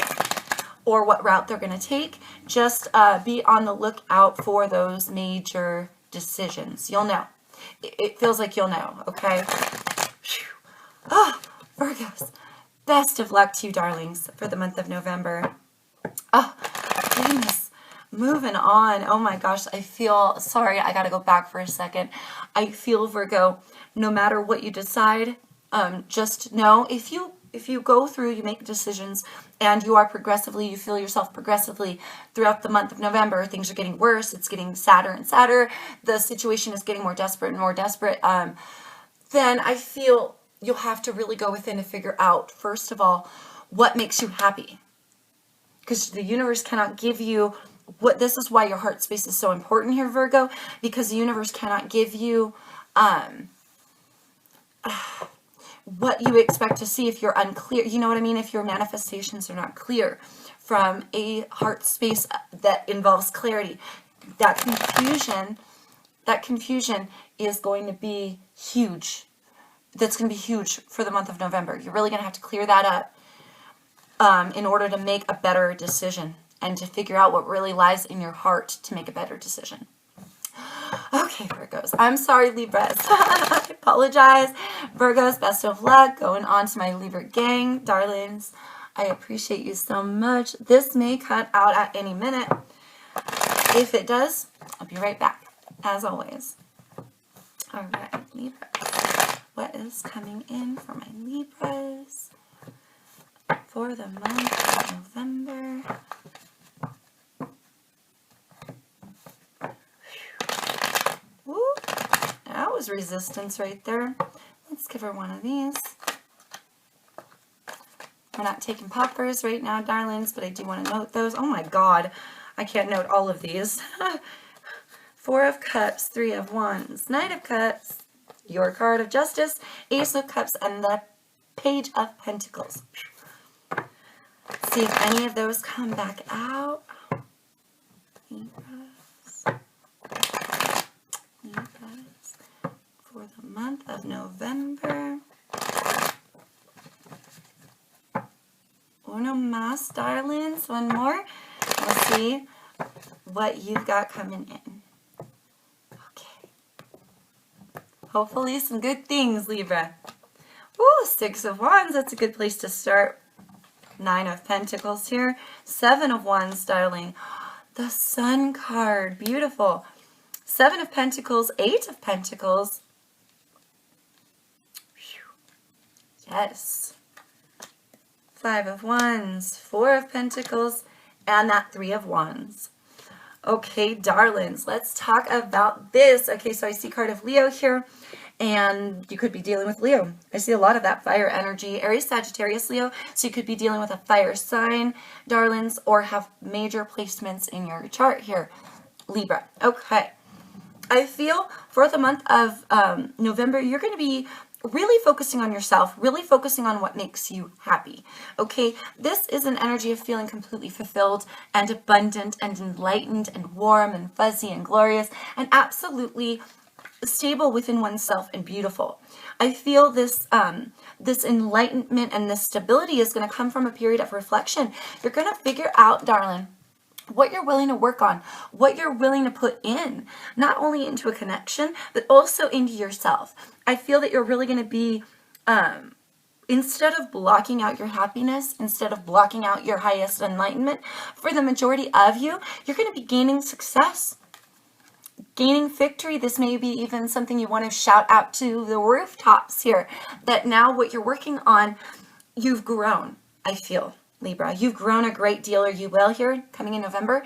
Speaker 1: or what route they're going to take. Just be on the lookout for those major decisions. You'll know. It feels like you'll know, okay? Oh, Virgos. Best of luck to you, darlings, for the month of November. Oh, goodness. Moving on. Oh my gosh, I feel, sorry, I got to go back for a second. I feel, Virgo, no matter what you decide, just know if you go through, you make decisions, and you feel yourself progressively throughout the month of November, things are getting worse, it's getting sadder and sadder, the situation is getting more desperate and more desperate, then I feel you'll have to really go within to figure out, first of all, what makes you happy. Because the universe cannot give you this is why your heart space is so important here, Virgo, because the universe cannot give you what you expect to see if you're unclear. You know what I mean? If your manifestations are not clear from a heart space that involves clarity, that confusion is going to be huge. That's going to be huge for the month of November. You're really going to have to clear that up in order to make a better decision and to figure out what really lies in your heart to make a better decision. Okay, Virgos. I'm sorry, Libras. I apologize. Virgos, best of luck. Going on to my Libra gang, darlings. I appreciate you so much. This may cut out at any minute. If it does, I'll be right back, as always. All right, Libras. What is coming in for my Libras for the month of November? Woo. That was resistance right there. Let's give her one of these. We're not taking poppers right now, darlings, but I do want to note those. Oh my God, I can't note all of these. 4 of Cups, 3 of Wands, Knight of Cups, your card of Justice, Ace of Cups, and the Page of Pentacles. Let's see if any of those come back out. Libras for the month of November. Uno más, darlings. One more. We'll see what you've got coming in. Okay. Hopefully some good things, Libra. Ooh, 6 of Wands. That's a good place to start. 9 of Pentacles here. 7 of Wands, darling. The Sun card. Beautiful. 7 of Pentacles. 8 of Pentacles. Yes. 5 of Wands, 4 of Pentacles, and that 3 of Wands. Okay, darlings, let's talk about this. Okay, so I see card of Leo here, and you could be dealing with Leo. I see a lot of that fire energy. Aries, Sagittarius, Leo, so you could be dealing with a fire sign, darlings, or have major placements in your chart here, Libra. Okay, I feel for the month of November, you're going to be really focusing on yourself, really focusing on what makes you happy, okay? This is an energy of feeling completely fulfilled and abundant and enlightened and warm and fuzzy and glorious and absolutely stable within oneself and beautiful. I feel this this enlightenment and this stability is going to come from a period of reflection. You're going to figure out, darling, what you're willing to work on, what you're willing to put in, not only into a connection, but also into yourself. I feel that you're really going to be, instead of blocking out your happiness, instead of blocking out your highest enlightenment, for the majority of you, you're going to be gaining success, gaining victory. This may be even something you want to shout out to the rooftops here, that now what you're working on, you've grown, I feel. Libra, you've grown a great deal, or you will here coming in November,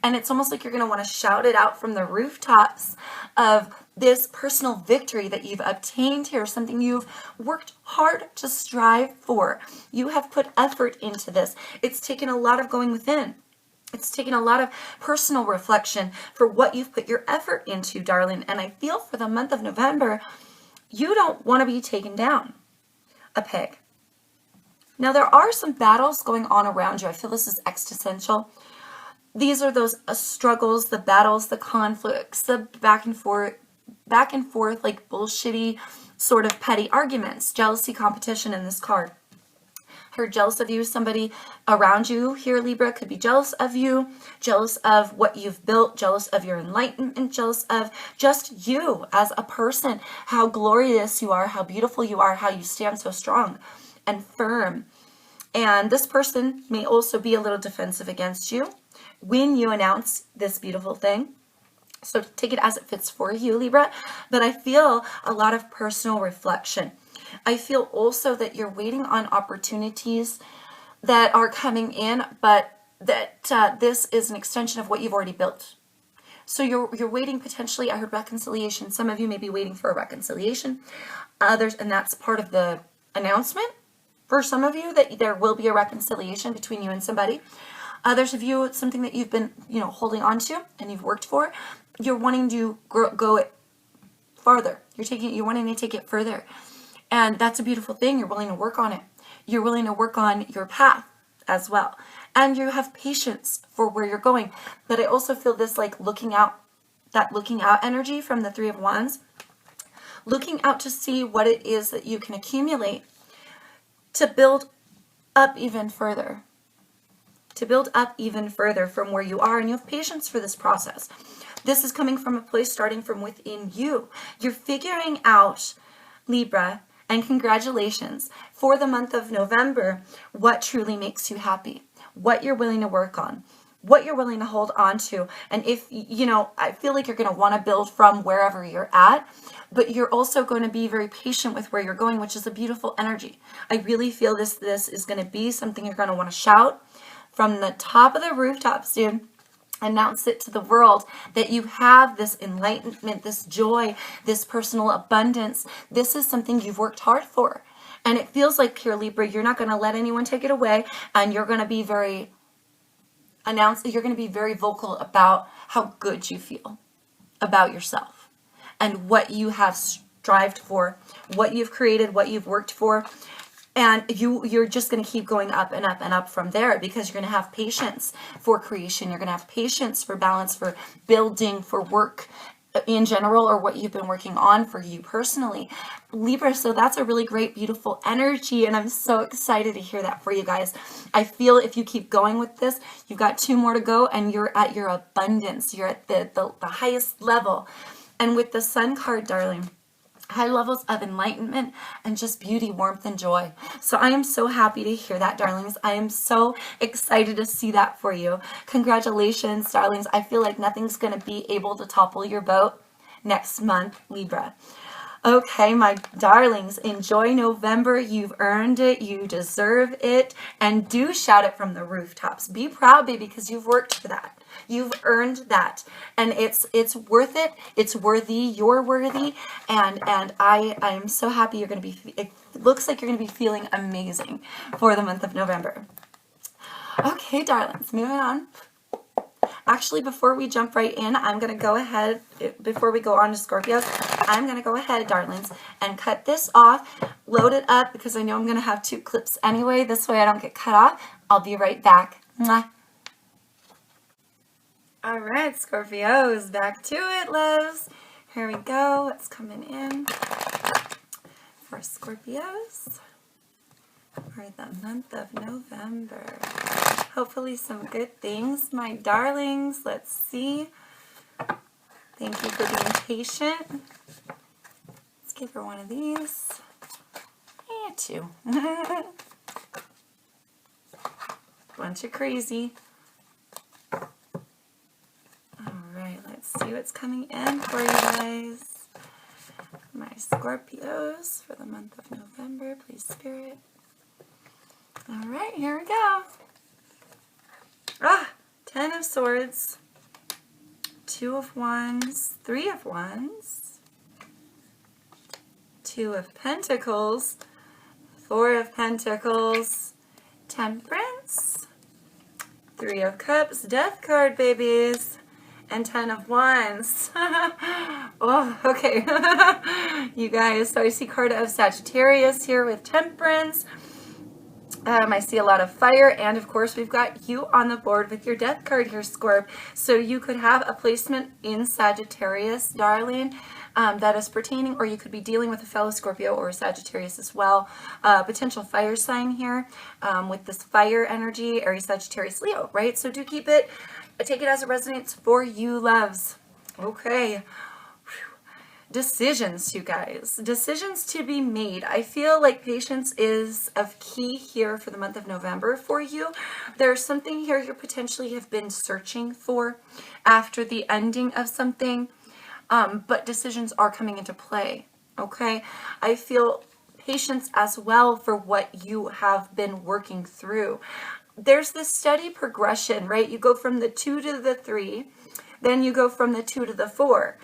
Speaker 1: and it's almost like you're going to want to shout it out from the rooftops of this personal victory that you've obtained here, something you've worked hard to strive for. You have put effort into this. It's taken a lot of going within. It's taking a lot of personal reflection for what you've put your effort into, darling. And I feel for the month of November, you don't want to be taken down a peg. Now, there are some battles going on around you. I feel this is existential. These are those struggles, the battles, the conflicts, the back and forth, like bullshitty, sort of petty arguments, jealousy, competition in this card. Her jealous of you, somebody around you here, Libra, could be jealous of you, jealous of what you've built, jealous of your enlightenment, jealous of just you as a person, how glorious you are, how beautiful you are, how you stand so strong and firm. And this person may also be a little defensive against you when you announce this beautiful thing. So take it as it fits for you, Libra. But I feel a lot of personal reflection. I feel also that you're waiting on opportunities that are coming in, but that this is an extension of what you've already built. So you're waiting potentially, I heard reconciliation. Some of you may be waiting for a reconciliation. Others, and that's part of the announcement for some of you, that there will be a reconciliation between you and somebody. Others of you, it's something that you've been, holding on to and you've worked for. You're wanting to go it farther. You're wanting to take it further. And that's a beautiful thing. You're willing to work on it. You're willing to work on your path as well. And you have patience for where you're going. But I also feel this like looking out energy from the Three of Wands. Looking out to see what it is that you can accumulate to build up even further. To build up even further from where you are. And you have patience for this process. This is coming from a place starting from within you. You're figuring out, Libra, and congratulations, for the month of November, what truly makes you happy, what you're willing to work on, what you're willing to hold on to. And if, I feel like you're going to want to build from wherever you're at, but you're also going to be very patient with where you're going, which is a beautiful energy. I really feel this is going to be something you're going to want to shout from the top of the rooftops, dude. Announce it to the world that you have this enlightenment, this joy, this personal abundance. This is something you've worked hard for. And it feels like, here, Libra, you're not going to let anyone take it away. And you're going to be very vocal about how good you feel about yourself and what you have strived for, what you've created, what you've worked for. And you're just going to keep going up and up and up from there, because you're going to have patience for creation. You're going to have patience for balance, for building, for work in general, or what you've been working on for you personally, Libra. So that's a really great, beautiful energy. And I'm so excited to hear that for you guys. I feel if you keep going with this, you've got 2 more to go and you're at your abundance. You're at the highest level. And with the Sun card, darling, high levels of enlightenment and just beauty, warmth, and joy. So I am so happy to hear that, darlings. I am so excited to see that for you. Congratulations, darlings. I feel like nothing's going to be able to topple your boat next month, Libra. Okay, my darlings, enjoy November. You've earned it. You deserve it. And do shout it from the rooftops. Be proud, baby, because you've worked for that. You've earned that. And it's worth it. It's worthy. You're worthy. And I'm so happy you're going to be, it looks like you're going to be feeling amazing for the month of November. Okay, darlings, moving on. Actually, before we jump right in, I'm going to go ahead, before we go on to Scorpios, I'm going to go ahead, darlings, and cut this off, load it up, because I know I'm going to have 2 clips anyway. This way I don't get cut off. I'll be right back. Mwah. All right, Scorpios, back to it, loves. Here we go. What's coming in for Scorpios for the month of November? Hopefully some good things, my darlings. Let's see. Thank you for being patient. Let's give her one of these. And 2. Bunch of crazy. Alright, let's see what's coming in for you guys. My Scorpios for the month of November, please, Spirit. Alright, here we go. 10 of Swords, 2 of Wands, 3 of Wands, 2 of Pentacles, 4 of Pentacles, Temperance, Three of Cups, Death card, babies. And 10 of Wands. Oh, okay. You guys, so I see card of Sagittarius here with Temperance. I see a lot of fire, and of course we've got you on the board with your Death card here, Scorp. So you could have a placement in Sagittarius, darling, that is pertaining, or you could be dealing with a fellow Scorpio or Sagittarius as well. Potential fire sign here with this fire energy, Aries, Sagittarius, Leo, right? So do keep it, take it as it resonates for you, loves. Okay. Decisions, you guys. Decisions to be made. I feel like patience is of key here for the month of November for you. There's something here you potentially have been searching for after the ending of something, but decisions are coming into play, okay? I feel patience as well for what you have been working through. There's this steady progression, right? You go from the 2 to the 3, then you go from the 2 to the 4.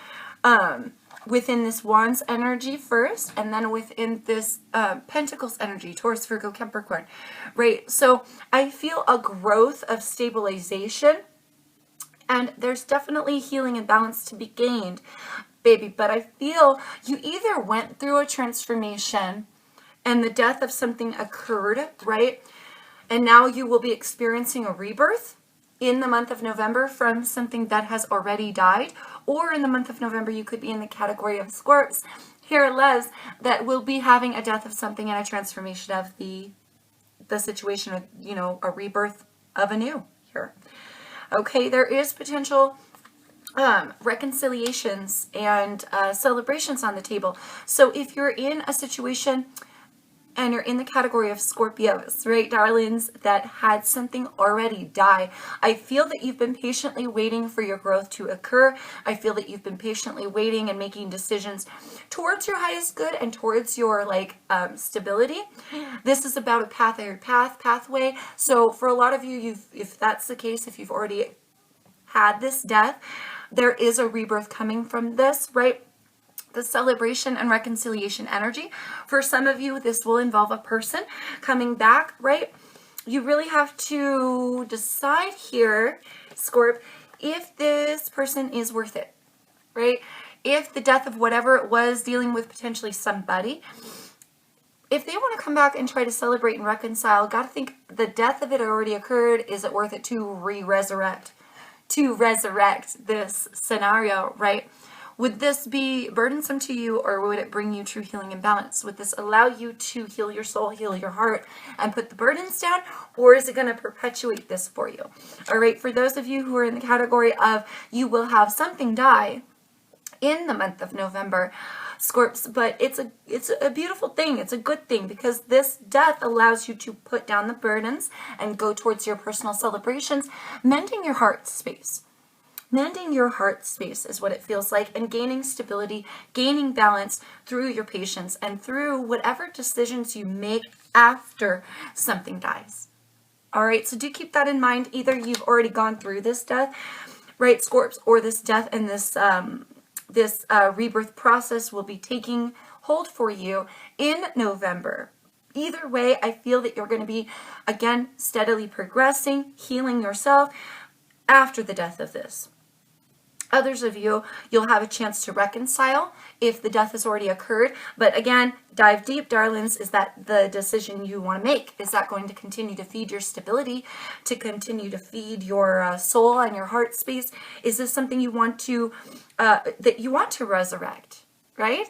Speaker 1: Within this Wands energy first, and then within this Pentacles energy, Taurus, Virgo, Capricorn, right? So I feel a growth of stabilization, and there's definitely healing and balance to be gained, baby. But I feel you either went through a transformation and the death of something occurred, right? And now you will be experiencing a rebirth in the month of November from something that has already died, or in the month of November you could be in the category of Scorps here, Les, that will be having a death of something and a transformation of the situation, of, you know, a rebirth of a new here. Okay, there is potential reconciliations and celebrations on the table. So if you're in a situation and you're in the category of Scorpios, right, darlings, that had something already die, I feel that you've been patiently waiting for your growth to occur. I feel that you've been patiently waiting and making decisions towards your highest good and towards your stability. This is about a pathway. So for a lot of you, if that's the case, if you've already had this death, there is a rebirth coming from this, right? The celebration and reconciliation energy. For some of you, this will involve a person coming back, right? You really have to decide here, Scorp, if this person is worth it, right? If the death of whatever it was, dealing with potentially somebody, if they want to come back and try to celebrate and reconcile, got to think the death of it already occurred. Is it worth it to resurrect this scenario, right? Would this be burdensome to you, or would it bring you true healing and balance? Would this allow you to heal your soul, heal your heart, and put the burdens down, or is it going to perpetuate this for you? All right, for those of you who are in the category of you will have something die in the month of November, Scorps, but it's a beautiful thing. It's a good thing, because this death allows you to put down the burdens and go towards your personal celebrations, mending your heart space. Mending your heart space is what it feels like, and gaining stability, gaining balance through your patience and through whatever decisions you make after something dies. All right, so do keep that in mind. Either you've already gone through this death, right, Scorps, or this death and this rebirth process will be taking hold for you in November. Either way, I feel that you're going to be, again, steadily progressing, healing yourself after the death of this. Others of you, you'll have a chance to reconcile if the death has already occurred. But again, dive deep, darlings. Is that the decision you want to make? Is that going to continue to feed your stability, to continue to feed your soul and your heart space? Is this something you want to, that you want to resurrect, right?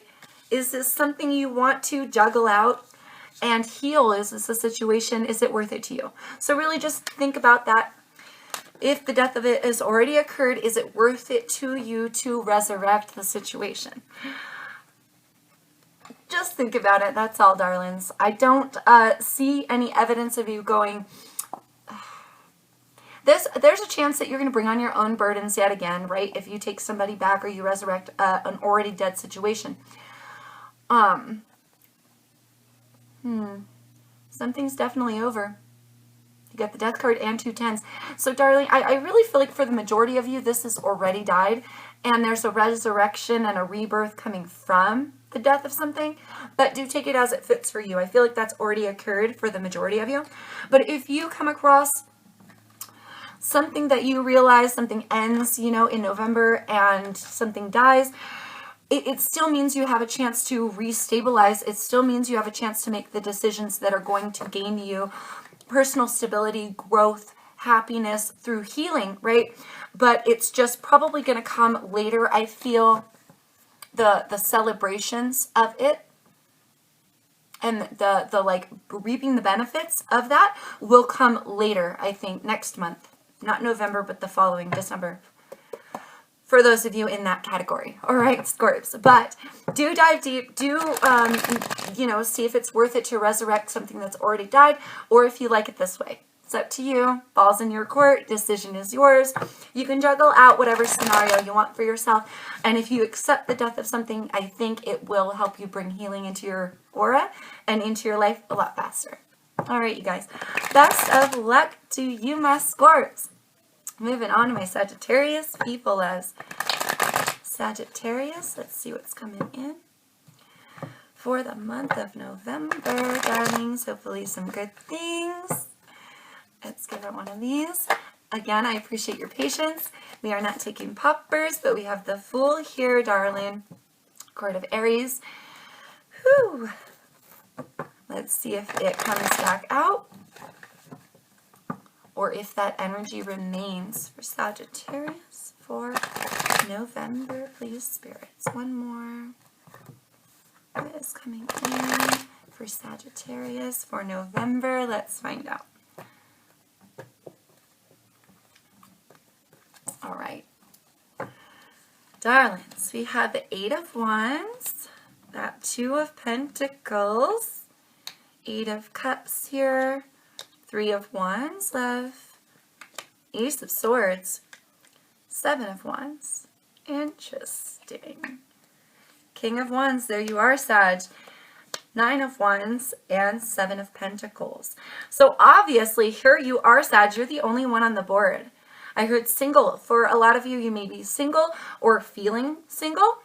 Speaker 1: Is this something you want to juggle out and heal? Is this a situation? Is it worth it to you? So really just think about that. If the death of it has already occurred, is it worth it to you to resurrect the situation? Just think about it. That's all, darlings. I don't see any evidence of you going, there's a chance that you're going to bring on your own burdens yet again, right? If you take somebody back or you resurrect an already dead situation. Something's definitely over. You got the death card and 2 10s. So, darling, I really feel like for the majority of you, this has already died. And there's a resurrection and a rebirth coming from the death of something. But do take it as it fits for you. I feel like that's already occurred for the majority of you. But if you come across something that you realize, something ends, you know, in November and something dies, it still means you have a chance to restabilize. It still means you have a chance to make the decisions that are going to gain you personal stability, growth, happiness through healing, right? But it's just probably going to come later. I feel the celebrations of it and the like reaping the benefits of that will come later, I think, next month. Not November, but the following December. For those of you in that category. All right, Scorps. But do dive deep. Do, you know, see if it's worth it to resurrect something that's already died, or if you like it this way. It's up to you. Ball's in your court. Decision is yours. You can juggle out whatever scenario you want for yourself. And if you accept the death of something, I think it will help you bring healing into your aura and into your life a lot faster. All right, you guys. Best of luck to you, my Scorps. Moving on to my Sagittarius people as Sagittarius. Let's see what's coming in for the month of November, darlings. Hopefully some good things. Let's give it one of these. Again, I appreciate your patience. We are not taking poppers, but we have the Fool here, darling. Court of Aries. Whew. Let's see if it comes back out, or if that energy remains for Sagittarius for November. Please, spirits. One more. What is coming in for Sagittarius for November? Let's find out. All right. Darlings, we have the 8 of Wands, that 2 of Pentacles, 8 of Cups here, 3 of Wands, love, Ace of Swords, 7 of Wands. Interesting. King of Wands, there you are, Sag. 9 of Wands and 7 of Pentacles. So obviously, here you are, Sag. You're the only one on the board. I heard single. For a lot of you, you may be single or feeling single.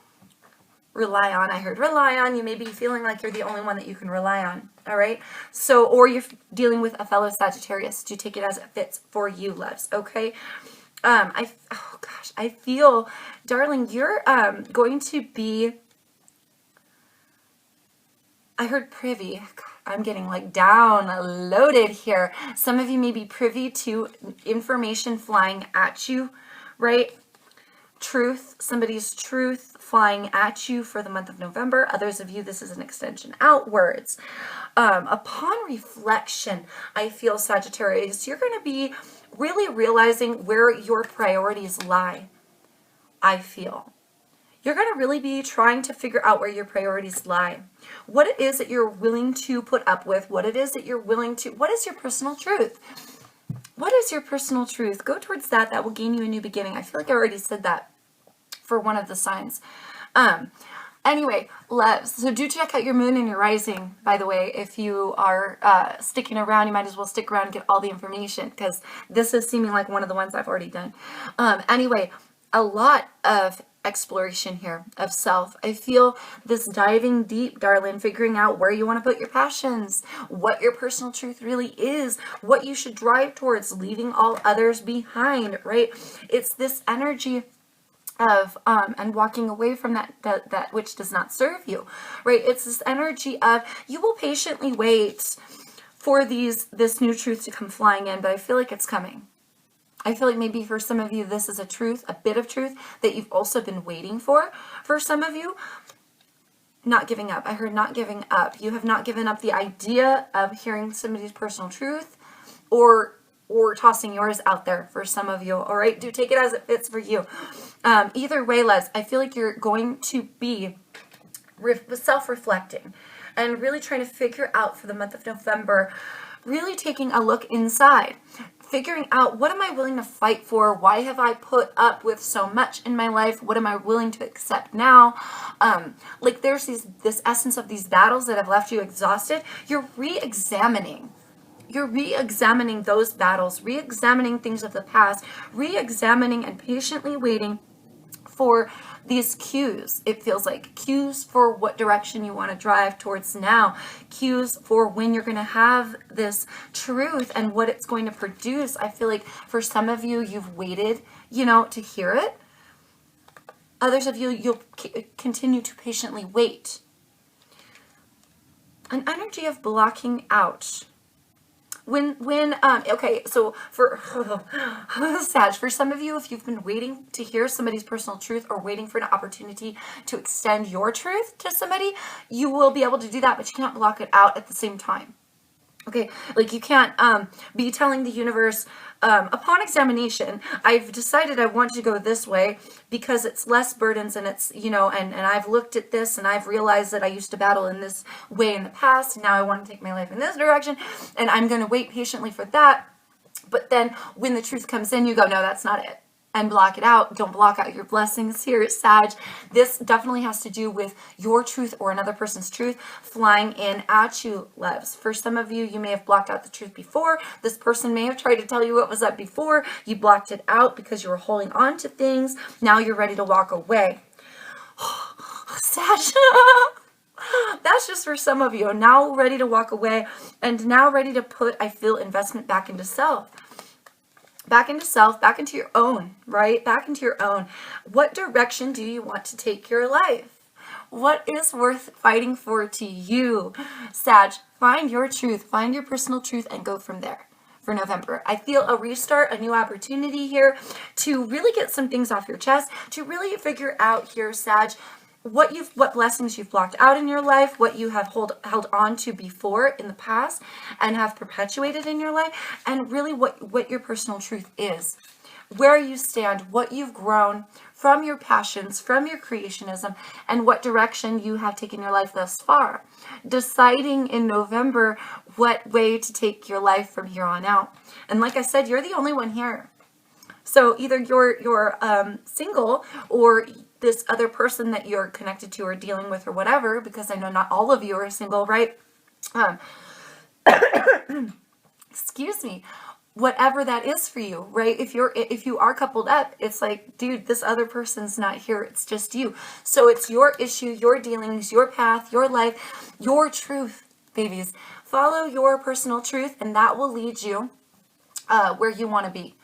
Speaker 1: Rely on. I heard rely on. You may be feeling like you're the only one that you can rely on. All right. So, or you're dealing with a fellow Sagittarius. Do take it as it fits for you, loves. Okay. Oh gosh, I feel, darling, you're going to be, I heard privy. I'm getting like downloaded here. Some of you may be privy to information flying at you, right? Truth, somebody's truth flying at you for the month of November. Others of you, this is an extension outwards. Upon reflection, I feel, Sagittarius, you're going to be really realizing where your priorities lie. I feel. You're going to really be trying to figure out where your priorities lie. What it is that you're willing to put up with. What it is that you're willing to... What is your personal truth? What is your personal truth? Go towards that. That will gain you a new beginning. I feel like I already said that for one of the signs. Anyway, loves. So do check out your moon and your rising, by the way. If you are sticking around, you might as well stick around and get all the information, because this is seeming like one of the ones I've already done. Anyway, a lot of exploration here of self. I feel this diving deep, darling, figuring out where you want to put your passions, what your personal truth really is, what you should drive towards, leaving all others behind, right? It's this energy of and walking away from that which does not serve you, right? It's this energy of you will patiently wait for this new truth to come flying in, but I feel like it's coming. I feel like maybe for some of you, this is a truth, a bit of truth that you've also been waiting for. For some of you, not giving up. I heard not giving up. You have not given up the idea of hearing somebody's personal truth or tossing yours out there for some of you. All right, do take it as it fits for you. Either way, Les, I feel like you're going to be self-reflecting and really trying to figure out for the month of November, really taking a look inside, figuring out what am I willing to fight for? Why have I put up with so much in my life? What am I willing to accept now? Like there's this essence of these battles that have left you exhausted. You're re-examining those battles, re-examining things of the past, re-examining and patiently waiting for these cues. It feels like cues for what direction you want to drive towards now, cues for when you're going to have this truth and what it's going to produce. I feel like for some of you, you've waited, to hear it. Others of you, you'll continue to patiently wait. An energy of blocking out. Okay, so for Sag, for some of you, if you've been waiting to hear somebody's personal truth or waiting for an opportunity to extend your truth to somebody, you will be able to do that, but you can't block it out at the same time. Okay, like you can't be telling the universe, upon examination, I've decided I want to go this way because it's less burdens and it's, and I've looked at this and I've realized that I used to battle in this way in the past. And now I want to take my life in this direction and I'm going to wait patiently for that. But then when the truth comes in, you go, no, that's not it. And block it out. Don't block out your blessings here, Sag. This definitely has to do with your truth or another person's truth flying in at you, loves. For some of you, you may have blocked out the truth before. This person may have tried to tell you what was up before. You blocked it out because you were holding on to things. Now you're ready to walk away. Sag. That's just for some of you. Now ready to walk away and now ready to put, I feel, investment back into self. Back into self, back into your own, right? Back into your own. What direction do you want to take your life? What is worth fighting for to you? Sag, find your truth, find your personal truth, and go from there for November. I feel a restart, a new opportunity here to really get some things off your chest, to really figure out here, Sag, what blessings you've blocked out in your life, what you have held on to before in the past and have perpetuated in your life, and really what your personal truth is, where you stand, what you've grown from your passions, from your creationism, and what direction you have taken your life thus far. Deciding in November what way to take your life from here on out. And like I said, you're the only one here. So either you're single or this other person that you're connected to or dealing with or whatever, because I know not all of you are single, right? Excuse me. Whatever that is for you, right? If you are coupled up, it's like, dude, this other person's not here. It's just you. So it's your issue, your dealings, your path, your life, your truth, babies. Follow your personal truth, and that will lead you where you want to be.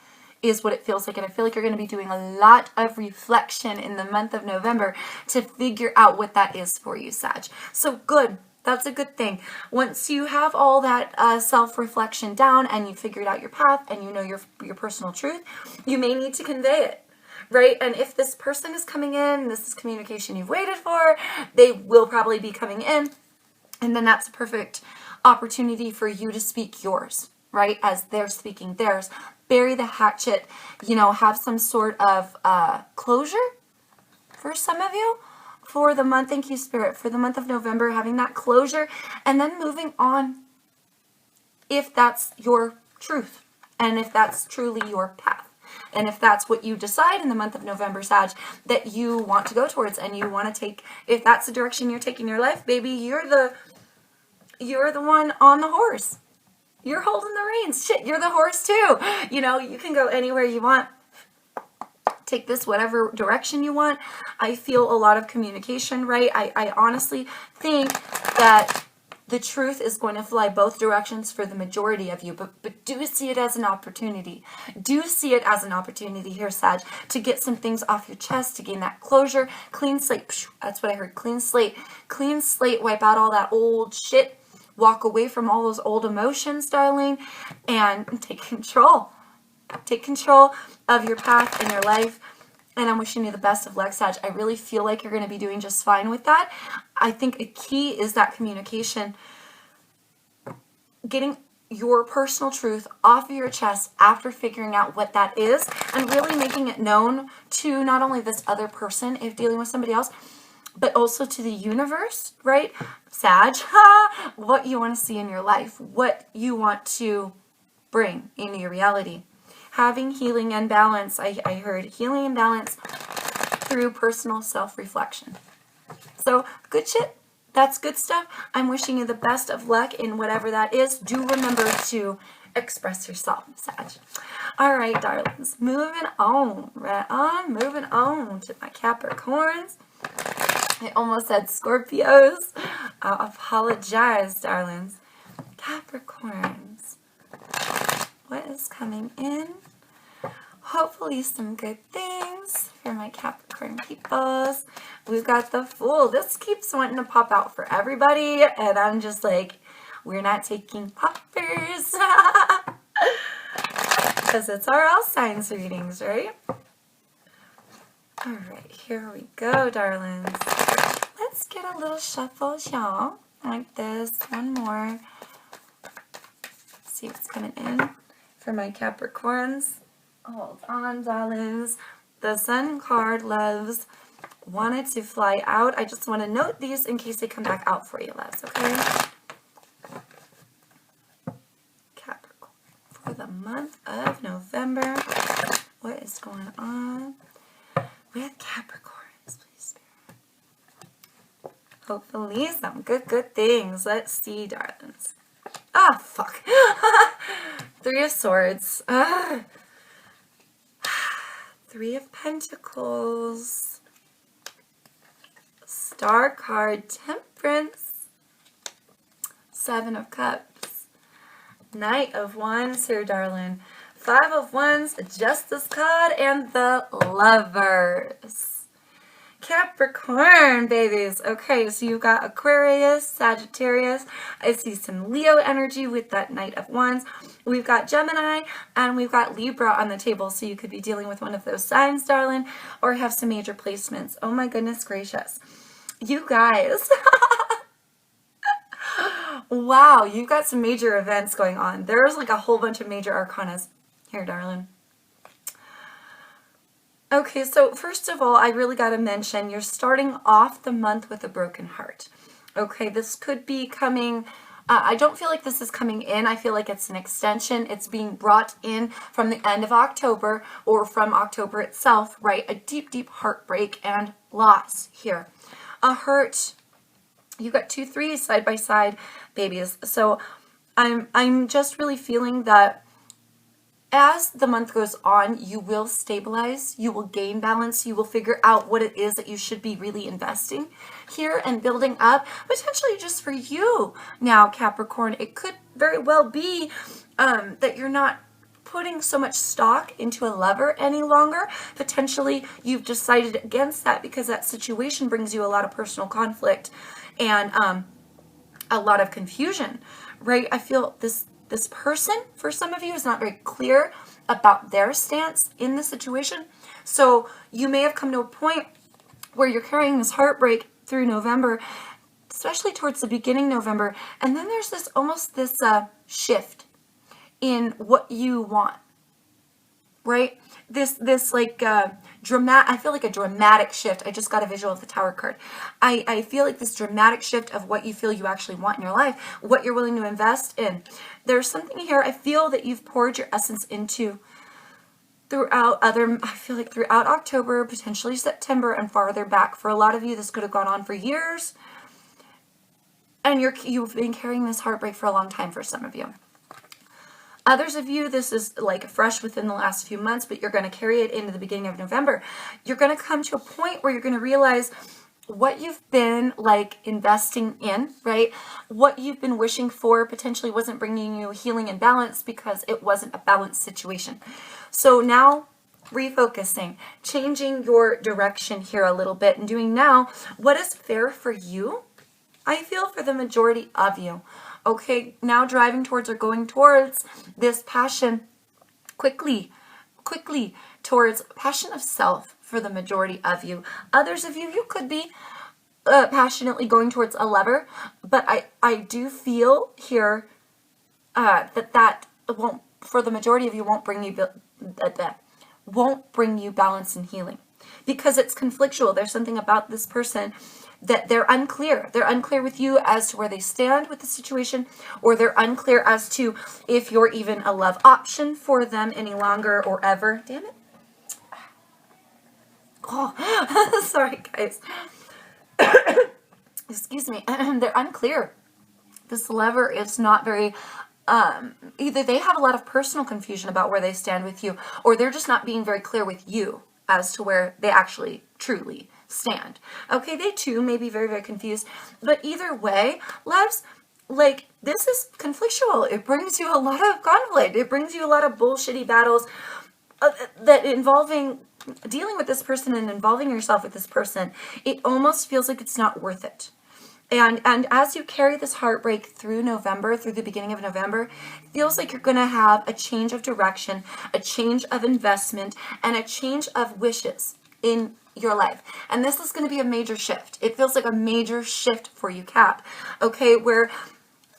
Speaker 1: Is what it feels like. And I feel like you're going to be doing a lot of reflection in the month of November to figure out what that is for you, Sag. So good. That's a good thing. Once you have all that self-reflection down and you figured out your path and you know your personal truth, you may need to convey it, right? And if this person is coming in, this is communication you've waited for, they will probably be coming in. And then that's a perfect opportunity for you to speak yours, right? As they're speaking theirs. Bury the hatchet, have some sort of closure for some of you for the month, thank you, Spirit, for the month of November, having that closure and then moving on if that's your truth and if that's truly your path. And if that's what you decide in the month of November, Sag, that you want to go towards and you want to take, if that's the direction you're taking your life, baby, you're the one on the horse. You're holding the reins. Shit, you're the horse too. You can go anywhere you want. Take this whatever direction you want. I feel a lot of communication, right? I honestly think that the truth is going to fly both directions for the majority of you, but do see it as an opportunity. Do see it as an opportunity here, Sag, to get some things off your chest, to gain that closure. Clean slate. That's what I heard. Clean slate. Clean slate. Wipe out all that old shit. Walk away from all those old emotions, darling, and take control. Take control of your path and your life. And I'm wishing you the best of luck, Sag. I really feel like you're going to be doing just fine with that. I think a key is that communication. Getting your personal truth off of your chest after figuring out what that is and really making it known to not only this other person if dealing with somebody else, but also to the universe, right? Sag, what you want to see in your life, what you want to bring into your reality. Having healing and balance. I heard healing and balance through personal self-reflection. So, good shit. That's good stuff. I'm wishing you the best of luck in whatever that is. Do remember to express yourself, Sag. All right, darlings, moving on, right on, moving on to my Capricorns. I almost said Scorpios. I apologize, darlings. Capricorns, what is coming in? Hopefully some good things for my Capricorn peoples. We've got the Fool. This keeps wanting to pop out for everybody, and I'm just like, we're not taking poppers. Because it's our all signs readings, right? All right, here we go, darlings. Let's get a little shuffle, y'all. Like this. One more. See what's coming in for my Capricorns. Hold on, darlings. The Sun card, loves, wanted to fly out. I just want to note these in case they come back out for you, loves, okay? Capricorn, for the month of November, what is going on with Capricorns, please, Spirit? Hopefully some good things. Let's see, darlings. Ah, fuck. Three of Swords. Three of Pentacles. Star card, Temperance. Seven of Cups. Knight of Wands here, darling. Five of Wands, Justice card, and the Lovers. Capricorn, babies. Okay, so you've got Aquarius, Sagittarius. I see some Leo energy with that Knight of Wands. We've got Gemini, and we've got Libra on the table, so you could be dealing with one of those signs, darling, or have some major placements. Oh my goodness gracious. You guys. Wow, you've got some major events going on. There's like a whole bunch of major arcanas here, darling. Okay, so first of all, I really got to mention, you're starting off the month with a broken heart. Okay, this could be coming, I don't feel like this is coming in. I feel like it's an extension. It's being brought in from the end of October or from October itself, right? A deep heartbreak and loss here. A hurt. You've got 2 3s side by side, babies. So I'm just really feeling that as the month goes on, you will stabilize, you will gain balance, you will figure out what it is that you should be really investing here and building up, potentially just for you. Now, Capricorn, it could very well be that you're not putting so much stock into a lover any longer. Potentially, you've decided against that because that situation brings you a lot of personal conflict and a lot of confusion, right? I feel this person, for some of you, is not very clear about their stance in the situation. So you may have come to a point where you're carrying this heartbreak through November, especially towards the beginning of November. And then there's this almost this shift in what you want, right? This like dramatic, I feel like a dramatic shift. I just got a visual of the Tower card. I feel like this dramatic shift of what you feel you actually want in your life, what you're willing to invest in. There's something here I feel that you've poured your essence into throughout October, potentially September, and farther back. For a lot of you, this could have gone on for years. And you've been carrying this heartbreak for a long time for some of you. Others of you, this is like fresh within the last few months, but you're going to carry it into the beginning of November. You're going to come to a point where you're going to realize what you've been like investing in, right? What you've been wishing for potentially wasn't bringing you healing and balance because it wasn't a balanced situation. So now refocusing, changing your direction here a little bit and doing now what is fair for you, I feel, for the majority of you. Okay, now driving towards or going towards this passion quickly towards passion of self for the majority of you. Others of you, you could be passionately going towards a lover, but I do feel here that won't, for the majority of you, won't bring you balance and healing because it's conflictual. There's something about this person that they're unclear. They're unclear with you as to where they stand with the situation, or they're unclear as to if you're even a love option for them any longer or ever. Damn it. Oh, sorry, guys. Excuse me. They're unclear. This lover is not very either they have a lot of personal confusion about where they stand with you, or they're just not being very clear with you as to where they actually truly stand. Okay, they too may be very, very confused, but either way, loves, like, this is conflictual. It brings you a lot of conflict. It brings you a lot of bullshitty battles that involving dealing with this person and involving yourself with this person. It almost feels like it's not worth it. And as you carry this heartbreak through November, through the beginning of November, it feels like you're going to have a change of direction, a change of investment, and a change of wishes in your life. And this is going to be a major shift. It feels like a major shift for you, Cap. Okay, where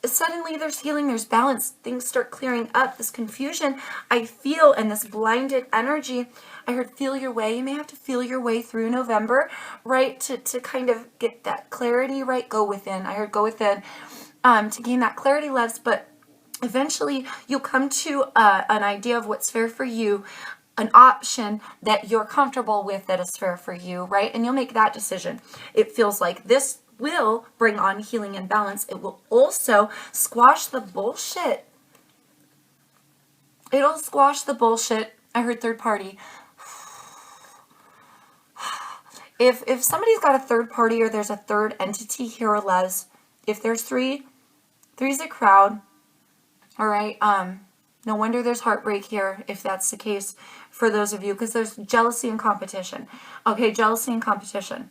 Speaker 1: suddenly there's healing, there's balance, things start clearing up, this confusion I feel, and this blinded energy. I heard feel your way. You may have to feel your way through November, right, to kind of get that clarity, right? Go within. I heard go within to gain that clarity, loves, but eventually you'll come to an idea of what's fair for you, an option that you're comfortable with that is fair for you, right? And you'll make that decision. It feels like this will bring on healing and balance. It will also squash the bullshit. It'll squash the bullshit. I heard third party. If somebody's got a third party or there's a third entity here or less, if there's three's a crowd. All right. No wonder there's heartbreak here if that's the case for those of you, because there's jealousy and competition. Okay, jealousy and competition.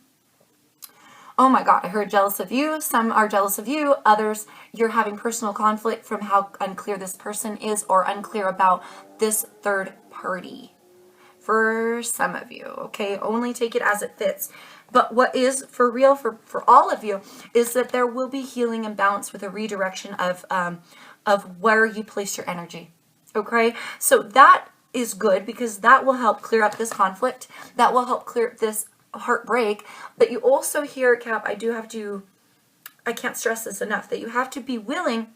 Speaker 1: Oh my God, I heard jealous of you. Some are jealous of you. Others, you're having personal conflict from how unclear this person is or unclear about this third party. For some of you, okay? Only take it as it fits. But what is for real for all of you is that there will be healing and balance with a redirection of where you place your energy, okay? So that is good because that will help clear up this conflict. That will help clear up this heartbreak. But you also hear, Cap, I can't stress this enough, that you have to be willing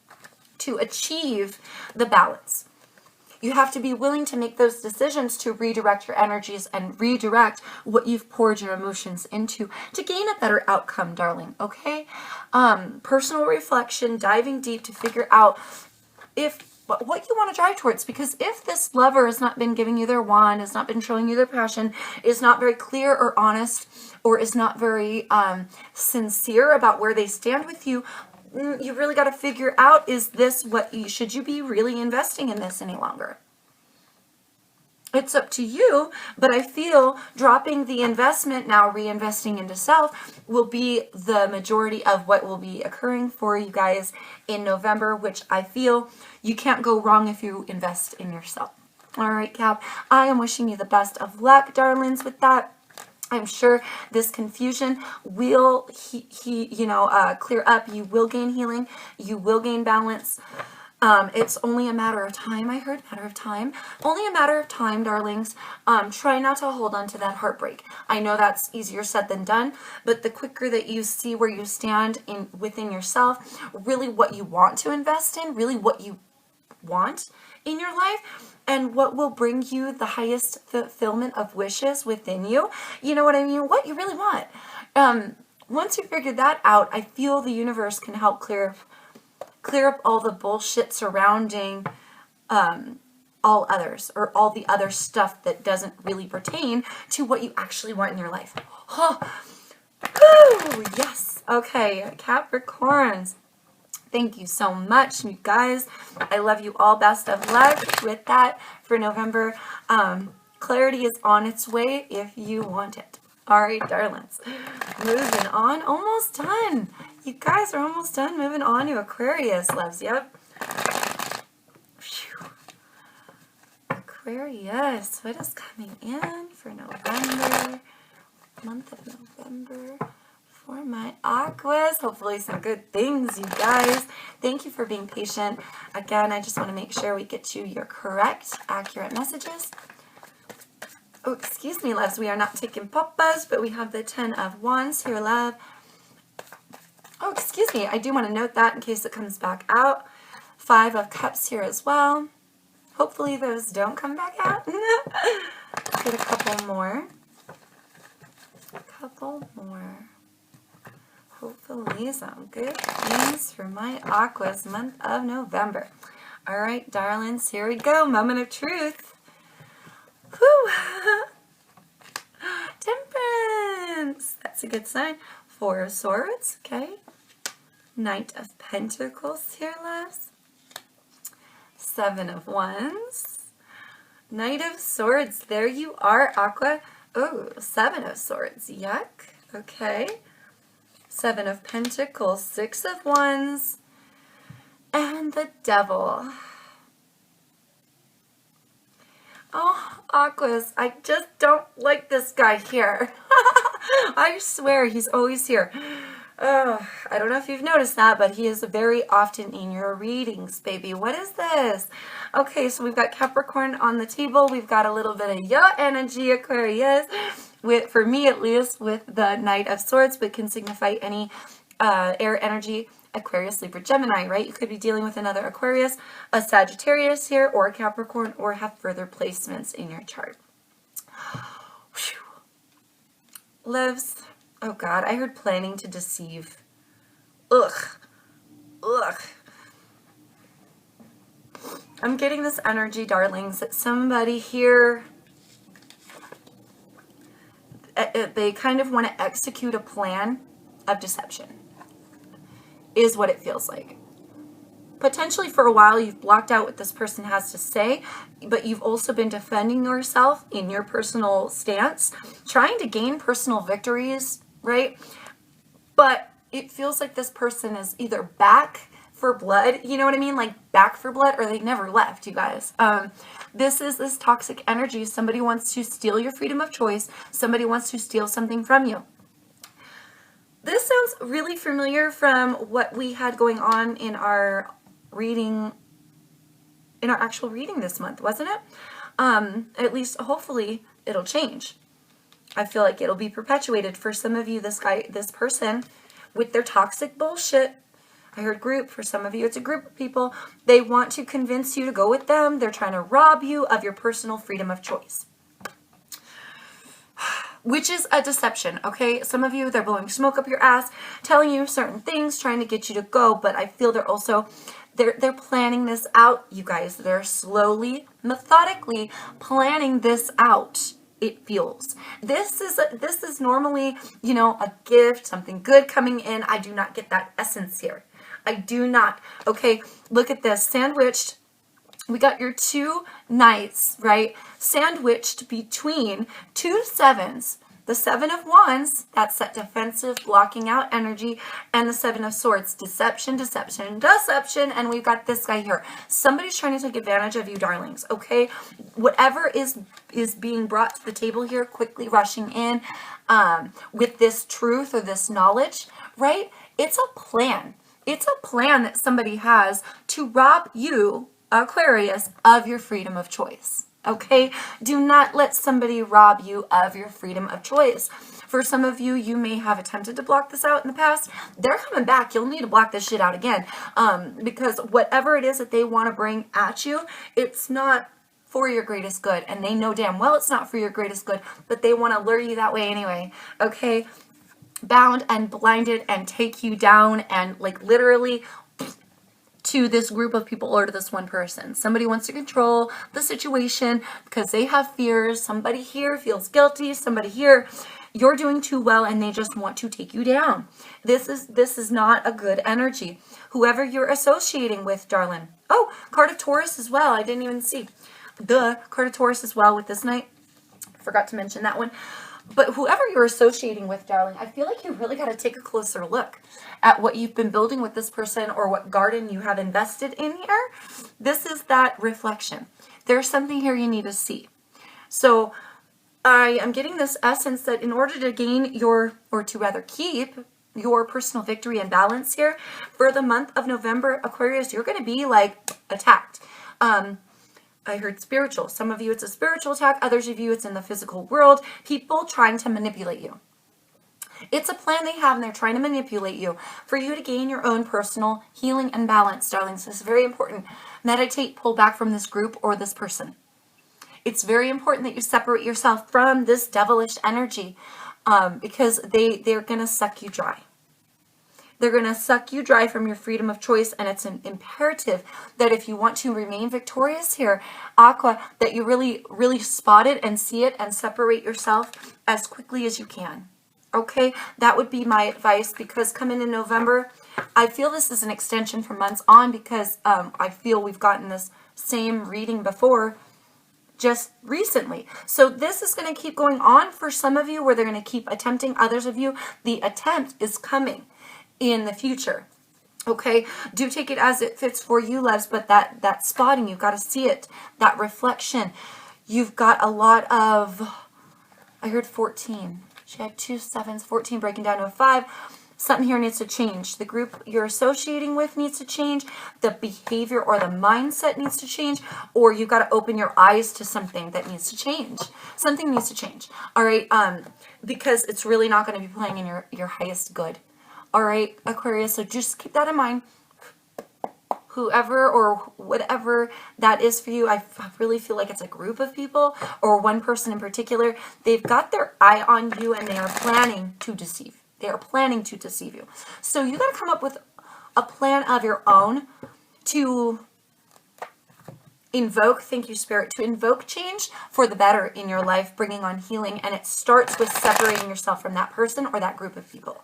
Speaker 1: to achieve the balance. You have to be willing to make those decisions to redirect your energies and redirect what you've poured your emotions into to gain a better outcome, darling, okay? Personal reflection, diving deep to figure out what you want to drive towards, because if this lover has not been giving you their wand, has not been showing you their passion, is not very clear or honest, or is not very sincere about where they stand with you, you really got to figure out, is this should you be really investing in this any longer? It's up to you, but I feel dropping the investment, now reinvesting into self, will be the majority of what will be occurring for you guys in November, which I feel you can't go wrong if you invest in yourself. All right, Cap, I am wishing you the best of luck, darlings, with that. I'm sure this confusion will clear up. You will gain healing. You will gain balance. It's only a matter of time. I heard matter of time. Only a matter of time, darlings. Try not to hold on to that heartbreak. I know that's easier said than done, but the quicker that you see where you stand within yourself, really what you want to invest in, really what you want in your life, and what will bring you the highest fulfillment of wishes within you. You know what I mean? What you really want. Once you figure that out, I feel the universe can help clear up all the bullshit surrounding all others, or all the other stuff that doesn't really pertain to what you actually want in your life. Oh, woo, yes. Okay, Capricorns. Thank you so much, you guys. I love you all. Best of luck with that for November. Clarity is on its way if you want it. All right, darlings. Moving on. Almost done. You guys are almost done. Moving on to Aquarius, loves. Yep. Whew. Aquarius. What is coming in for November? Month of November. For my Aquas, hopefully some good things, you guys. Thank you for being patient. Again, I just want to make sure we get you your correct, accurate messages. Oh, excuse me, loves. We are not taking pop-buzz, but we have the 10 of Wands here, love. Oh, excuse me. I do want to note that in case it comes back out. 5 of Cups here as well. Hopefully those don't come back out. Get a couple more. Hopefully some good things for my Aquas month of November. All right, darlings, here we go. Moment of truth. Whew. Temperance. That's a good sign. Four of Swords, okay. Knight of Pentacles here, loves. Seven of Wands. Knight of Swords. There you are, Aqua. Oh, Seven of Swords. Yuck. Okay. Seven of Pentacles. Six of Wands. And the Devil. Oh, Aquas, I just don't like this guy here. I swear he's always here. Oh, I don't know if you've noticed that, but he is very often in your readings, baby. What is this? Okay, so we've got Capricorn on the table. We've got a little bit of your energy, Aquarius, for me at least, with the Knight of Swords, but can signify any air energy. Aquarius, Libra, Gemini, right? You could be dealing with another Aquarius, a Sagittarius here, or a Capricorn, or have further placements in your chart. Whew. Lives. Oh God, I heard planning to deceive. Ugh. Ugh. I'm getting this energy, darlings, that somebody here, they kind of want to execute a plan of deception. Is what it feels like. Potentially for a while you've blocked out what this person has to say, but you've also been defending yourself in your personal stance, trying to gain personal victories, right? But it feels like this person is either back for blood, you know what I mean? Like back for blood, or they never left, you guys. This is this toxic energy. Somebody wants to steal your freedom of choice. Somebody wants to steal something from you. This sounds really familiar from what we had going on in our reading, in our actual reading this month, wasn't it? At least, hopefully, it'll change. I feel like it'll be perpetuated for some of you, this person, with their toxic bullshit. I heard group. For some of you, it's a group of people. They want to convince you to go with them. They're trying to rob you of your personal freedom of choice. Which is a deception, okay? Some of you, they're blowing smoke up your ass, telling you certain things, trying to get you to go, but I feel they're also, they're planning this out, you guys. They're slowly, methodically planning this out, it feels. This is normally, you know, a gift, something good coming in. I do not get that essence here. I do not. Okay, look at this, sandwiched. We got your two knights, right? Sandwiched between two sevens. The Seven of Wands, that's that defensive, blocking out energy, and the Seven of Swords, deception, deception, deception, and we've got this guy here. Somebody's trying to take advantage of you, darlings, okay? Whatever is being brought to the table here, quickly rushing in with this truth or this knowledge, right? It's a plan. It's a plan that somebody has to rob you, Aquarius, of your freedom of choice. Okay? Do not let somebody rob you of your freedom of choice. For some of you, you may have attempted to block this out in the past. They're coming back. You'll need to block this shit out again. Because whatever it is that they want to bring at you, it's not for your greatest good. And they know damn well it's not for your greatest good, but they want to lure you that way anyway. Okay? Bound and blinded and take you down and like literally to this group of people or to this one person. Somebody wants to control the situation because they have fears. Somebody here feels guilty. Somebody here, you're doing too well and they just want to take you down. This is not a good energy. Whoever you're associating with, darling. Oh, card of Taurus as well. I didn't even see. The card of Taurus as well with this night. Forgot to mention that one. But whoever you're associating with, darling, I feel like you really got to take a closer look at what you've been building with this person or what garden you have invested in here. This is that reflection. There's something here you need to see. So I am getting this essence that in order to gain your, or to rather keep your personal victory and balance here, for the month of November, Aquarius, you're going to be like attacked. I heard spiritual. Some of you, it's a spiritual attack. Others of you, it's in the physical world. People trying to manipulate you. It's a plan they have, and they're trying to manipulate you for you to gain your own personal healing and balance, darlings. This is very important. Meditate, pull back from this group or this person. It's very important that you separate yourself from this devilish energy because they're going to suck you dry. They're going to suck you dry from your freedom of choice, and it's an imperative that if you want to remain victorious here, Aqua, that you really, really spot it and see it and separate yourself as quickly as you can. Okay, that would be my advice, because coming in November, I feel this is an extension for months on, because I feel we've gotten this same reading before just recently. So this is going to keep going on for some of you, where they're going to keep attempting. Others of you, the attempt is coming in the future. Okay, do take it as it fits for you, loves, but that spotting, you've got to see it, that reflection. You've got a lot of, I heard 14. She had 2 7s, 14 breaking down to a 5. Something here needs to change. The group you're associating with needs to change. The behavior or the mindset needs to change. Or you've got to open your eyes to something that needs to change. Something needs to change. All right, because it's really not going to be playing in your highest good. All right, Aquarius, so just keep that in mind. Whoever or whatever that is for you, I really feel like it's a group of people or one person in particular. They've got their eye on you, and they are planning to deceive. They are planning to deceive you. So you got to come up with a plan of your own to invoke, thank you, Spirit, to invoke change for the better in your life, bringing on healing. And it starts with separating yourself from that person or that group of people.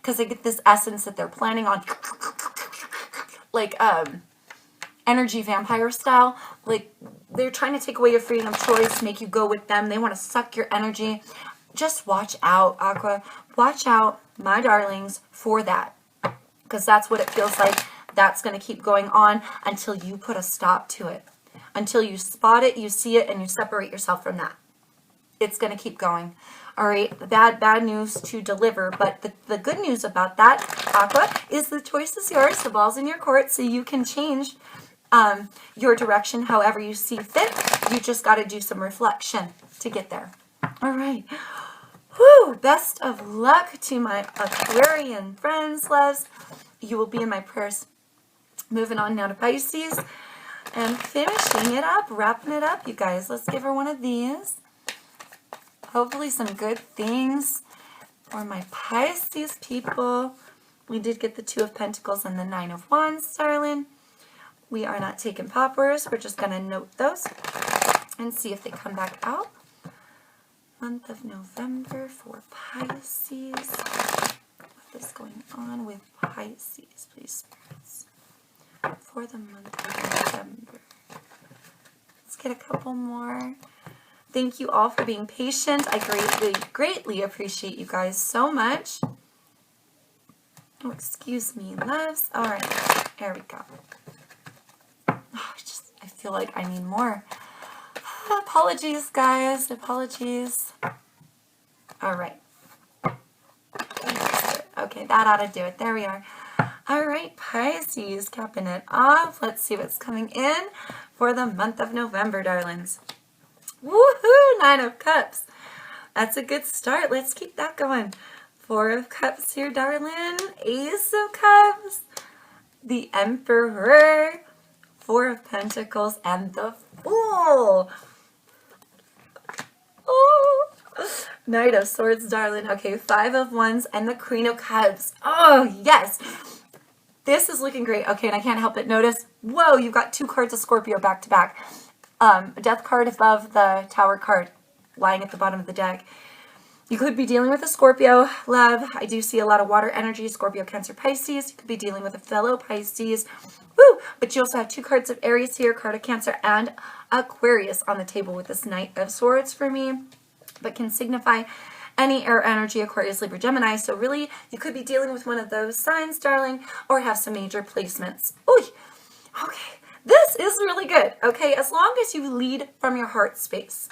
Speaker 1: Because I get this essence that they're planning on, like, energy vampire style. Like, they're trying to take away your freedom of choice, make you go with them. They want to suck your energy. Just watch out, Aqua. Watch out, my darlings, for that. Because that's what it feels like. That's going to keep going on until you put a stop to it. Until you spot it, you see it, and you separate yourself from that. It's going to keep going. All right, bad news to deliver. But the good news about that, Aqua, is the choice is yours. The ball's in your court, so you can change your direction however you see fit. You just got to do some reflection to get there. All right. Whew, best of luck to my Aquarian friends, loves. You will be in my prayers. Moving on now to Pisces and finishing it up, wrapping it up, you guys. Let's give her one of these. Hopefully some good things for my Pisces people. We did get the 2 of Pentacles and the 9 of Wands, darling. We are not taking poppers. We're just going to note those and see if they come back out. Month of November for Pisces. What is going on with Pisces, please, spirits? For the month of November. Let's get a couple more. Thank you all for being patient. I greatly appreciate you guys so much. Oh, excuse me, loves. All right, there we go. Oh, I feel like I need more. Apologies, guys. Apologies. All right. Okay, that ought to do it. There we are. All right, Pisces, capping it off. Let's see what's coming in for the month of November, darlings. Woohoo! 9 of Cups. That's a good start. Let's keep that going. 4 of Cups here, darling. Ace of Cups. The Emperor. 4 of Pentacles. And the Fool. Oh. Knight of Swords, darling. Okay, 5 of Wands and the Queen of Cups. Oh, yes. This is looking great. Okay, and I can't help but notice, whoa, you've got 2 cards of Scorpio back to back. Death card above the Tower card lying at the bottom of the deck. You could be dealing with a Scorpio, love. I do see a lot of water energy, Scorpio, Cancer, Pisces. You could be dealing with a fellow Pisces. Woo! But you also have 2 cards of Aries here, card of Cancer, and Aquarius on the table with this Knight of Swords for me. But can signify any air energy, Aquarius, Libra, Gemini. So really, you could be dealing with one of those signs, darling, or have some major placements. Ooh, okay. This is really good, okay, as long as you lead from your heart space.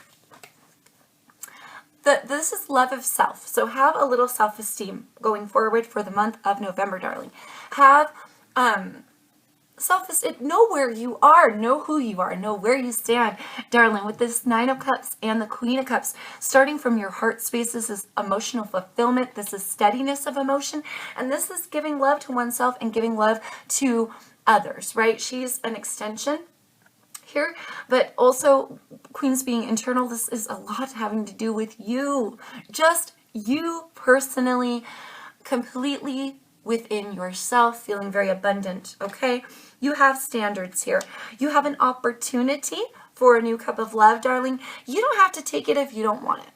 Speaker 1: This is love of self, so have a little self-esteem going forward for the month of November, darling. Have self-esteem, know where you are, know who you are, know where you stand, darling, with this 9 of Cups and the Queen of Cups. Starting from your heart space, this is emotional fulfillment, this is steadiness of emotion, and this is giving love to oneself and giving love to others, right? She's an extension here, but also Queens being internal. This is a lot having to do with you, just you personally, completely within yourself, feeling very abundant, okay? You have standards here. You have an opportunity for a new cup of love, darling. You don't have to take it if you don't want it.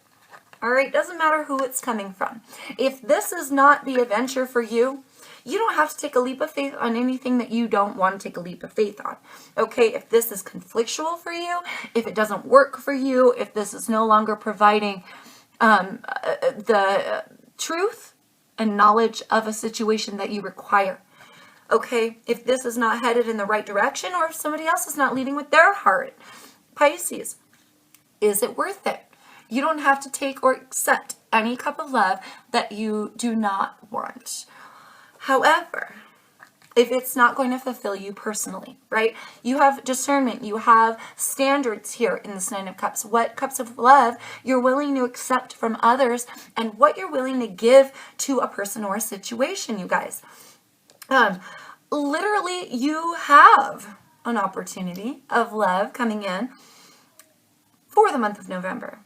Speaker 1: All right? Doesn't matter who it's coming from. If this is not the adventure for you, you don't have to take a leap of faith on anything that you don't want to take a leap of faith on. Okay? If this is conflictual for you, if it doesn't work for you, if this is no longer providing the truth and knowledge of a situation that you require. Okay? If this is not headed in the right direction, or if somebody else is not leading with their heart. Pisces, is it worth it? You don't have to take or accept any cup of love that you do not want. However, if it's not going to fulfill you personally, right? You have discernment. You have standards here in this Nine of Cups. What cups of love you're willing to accept from others and what you're willing to give to a person or a situation, you guys. Literally, you have an opportunity of love coming in for the month of November.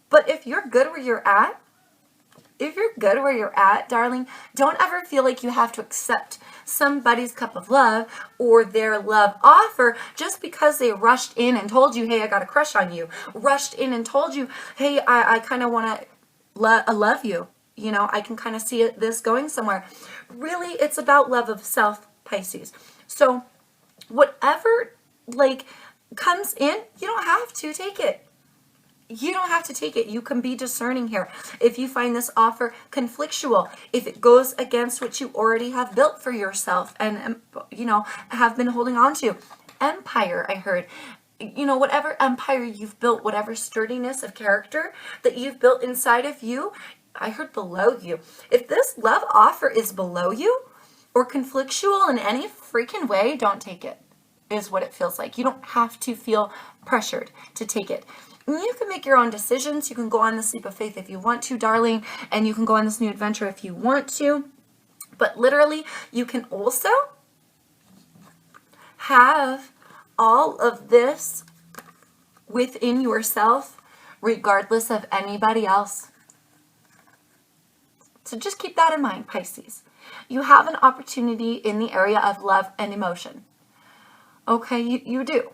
Speaker 1: But if you're good where you're at, darling, don't ever feel like you have to accept somebody's cup of love or their love offer just because they rushed in and told you, hey, I got a crush on you. Rushed in and told you, hey, I kind of want to love you. You know, I can kind of see this going somewhere. Really, it's about love of self, Pisces. So whatever, comes in, you don't have to take it. You don't have to take it. You can be discerning here. If you find this offer conflictual, if it goes against what you already have built for yourself and, have been holding on to. Empire, I heard. Whatever empire you've built, whatever sturdiness of character that you've built inside of you, I heard below you. If this love offer is below you or conflictual in any freaking way, don't take it, is what it feels like. You don't have to feel pressured to take it. You can make your own decisions. You can go on this leap of faith if you want to, darling, and you can go on this new adventure if you want to. But literally, you can also have all of this within yourself, regardless of anybody else. So just keep that in mind, Pisces. You have an opportunity in the area of love and emotion. Okay, you do.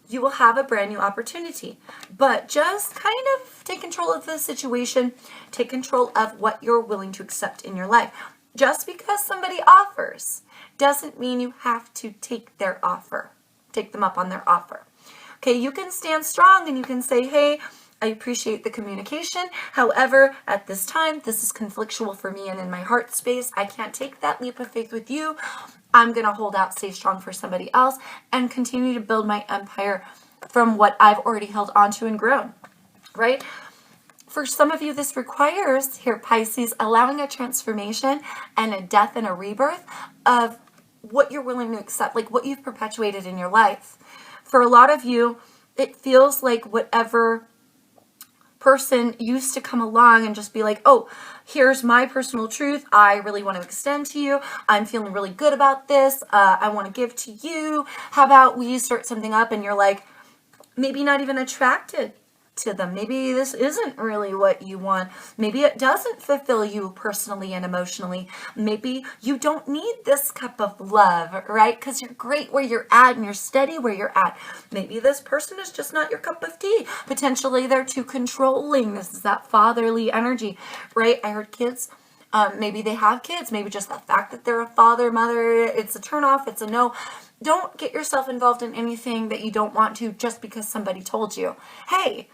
Speaker 1: You will have a brand new opportunity, but just kind of take control of the situation, take control of what you're willing to accept in your life. Just because somebody offers doesn't mean you have to take their offer, take them up on their offer. Okay, you can stand strong and you can say, hey, I appreciate the communication. However, at this time, this is conflictual for me and in my heart space. I can't take that leap of faith with you. I'm going to hold out, stay strong for somebody else, and continue to build my empire from what I've already held onto and grown, right? For some of you, this requires, here, Pisces, allowing a transformation and a death and a rebirth of what you're willing to accept, like what you've perpetuated in your life. For a lot of you, it feels like whatever person used to come along and just be like, oh, here's my personal truth. I really want to extend to you. I'm feeling really good about this. I want to give to you. How about we start something up and you're like, maybe not even attracted to them. Maybe this isn't really what you want. Maybe it doesn't fulfill you personally and emotionally. Maybe you don't need this cup of love, right? Because you're great where you're at and you're steady where you're at. Maybe this person is just not your cup of tea. Potentially they're too controlling. This is that fatherly energy, right? I heard kids. Maybe they have kids. Maybe just the fact that they're a father, mother, it's a turnoff. It's a no. Don't get yourself involved in anything that you don't want to just because somebody told you, hey,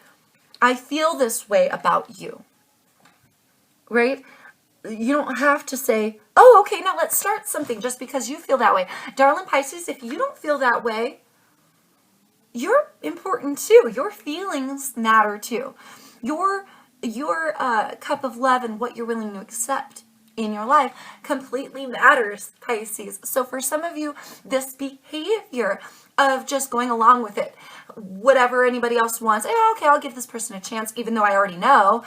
Speaker 1: I feel this way about you, right? You don't have to say, oh, okay, now let's start something just because you feel that way. Darling Pisces, if you don't feel that way, you're important too. Your feelings matter too. Your cup of love and what you're willing to accept in your life completely matters, Pisces. So for some of you, this behavior of just going along with it, whatever anybody else wants, okay, I'll give this person a chance, even though I already know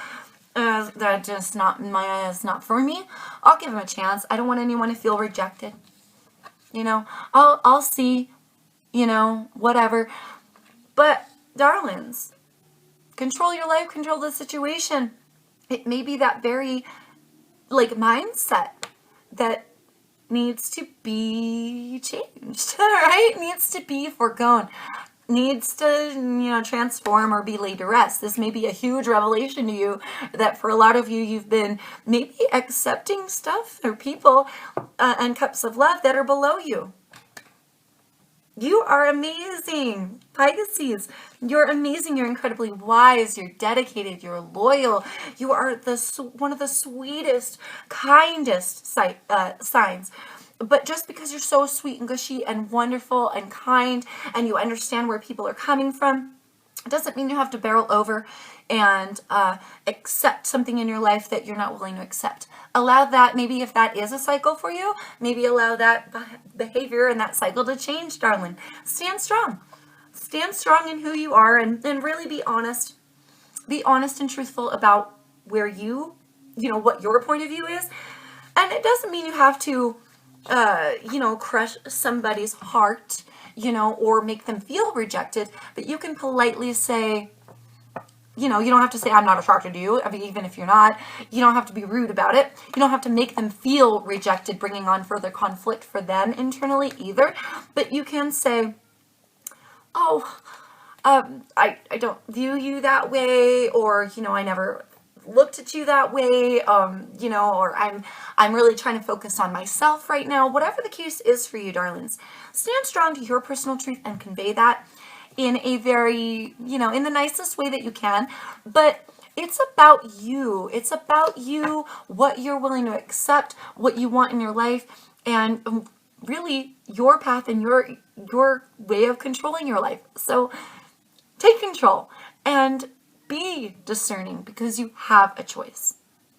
Speaker 1: that just it's not for me. I'll give them a chance. I don't want anyone to feel rejected. I'll see, whatever. But darlings, control your life, control the situation. It may be that very mindset that needs to be changed, right? Needs to be foregone, needs to, transform or be laid to rest. This may be a huge revelation to you that for a lot of you, you've been maybe accepting stuff or people and cups of love that are below you. You are amazing, Pisces. You're amazing. You're incredibly wise. You're dedicated. You're loyal. You are one of the sweetest, kindest signs. But just because you're so sweet and gushy and wonderful and kind and you understand where people are coming from, it doesn't mean you have to barrel over and accept something in your life that you're not willing to accept. Allow that, maybe if that is a cycle for you, maybe allow that behavior and that cycle to change, darling. Stand strong. Stand strong in who you are and really be honest. Be honest and truthful about where what your point of view is. And it doesn't mean you have to, crush somebody's heart, or make them feel rejected, but you can politely say, you don't have to say, I'm not attracted to you. I mean, even if you're not, you don't have to be rude about it. You don't have to make them feel rejected, bringing on further conflict for them internally either. But you can say, oh, I don't view you that way, or, I never looked at you that way, or I'm really trying to focus on myself right now. Whatever the case is for you, darlings, stand strong to your personal truth and convey that in a very, in the nicest way that you can. But it's about you. It's about you, what you're willing to accept, what you want in your life, and really your path and your way of controlling your life. So take control and be discerning because you have a choice.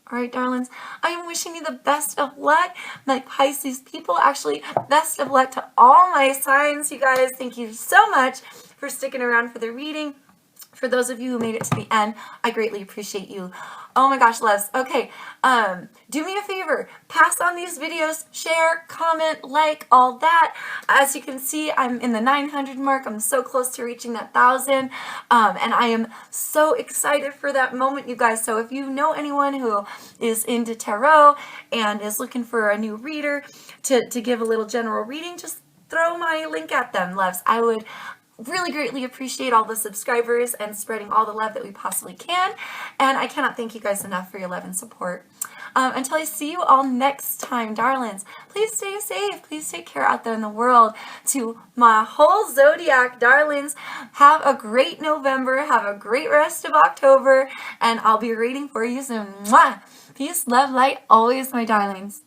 Speaker 1: All right, darlings, I am wishing you the best of luck, my Pisces people. Actually, best of luck to all my signs, you guys. Thank you so much for sticking around for the reading. For those of you who made it to the end, I greatly appreciate you. Oh my gosh, loves. Okay, do me a favor. Pass on these videos, share, comment, like, all that. As you can see, I'm in the 900 mark. I'm so close to reaching that 1,000. And I am so excited for that moment, you guys. So if you know anyone who is into tarot and is looking for a new reader to give a little general reading, just throw my link at them, loves. I would really greatly appreciate all the subscribers and spreading all the love that we possibly can. And I cannot thank you guys enough for your love and support. Until I see you all next time, darlings, please stay safe. Please take care out there in the world. To my whole Zodiac, darlings, have a great November. Have a great rest of October. And I'll be reading for you soon. Mwah! Peace, love, light, always, my darlings.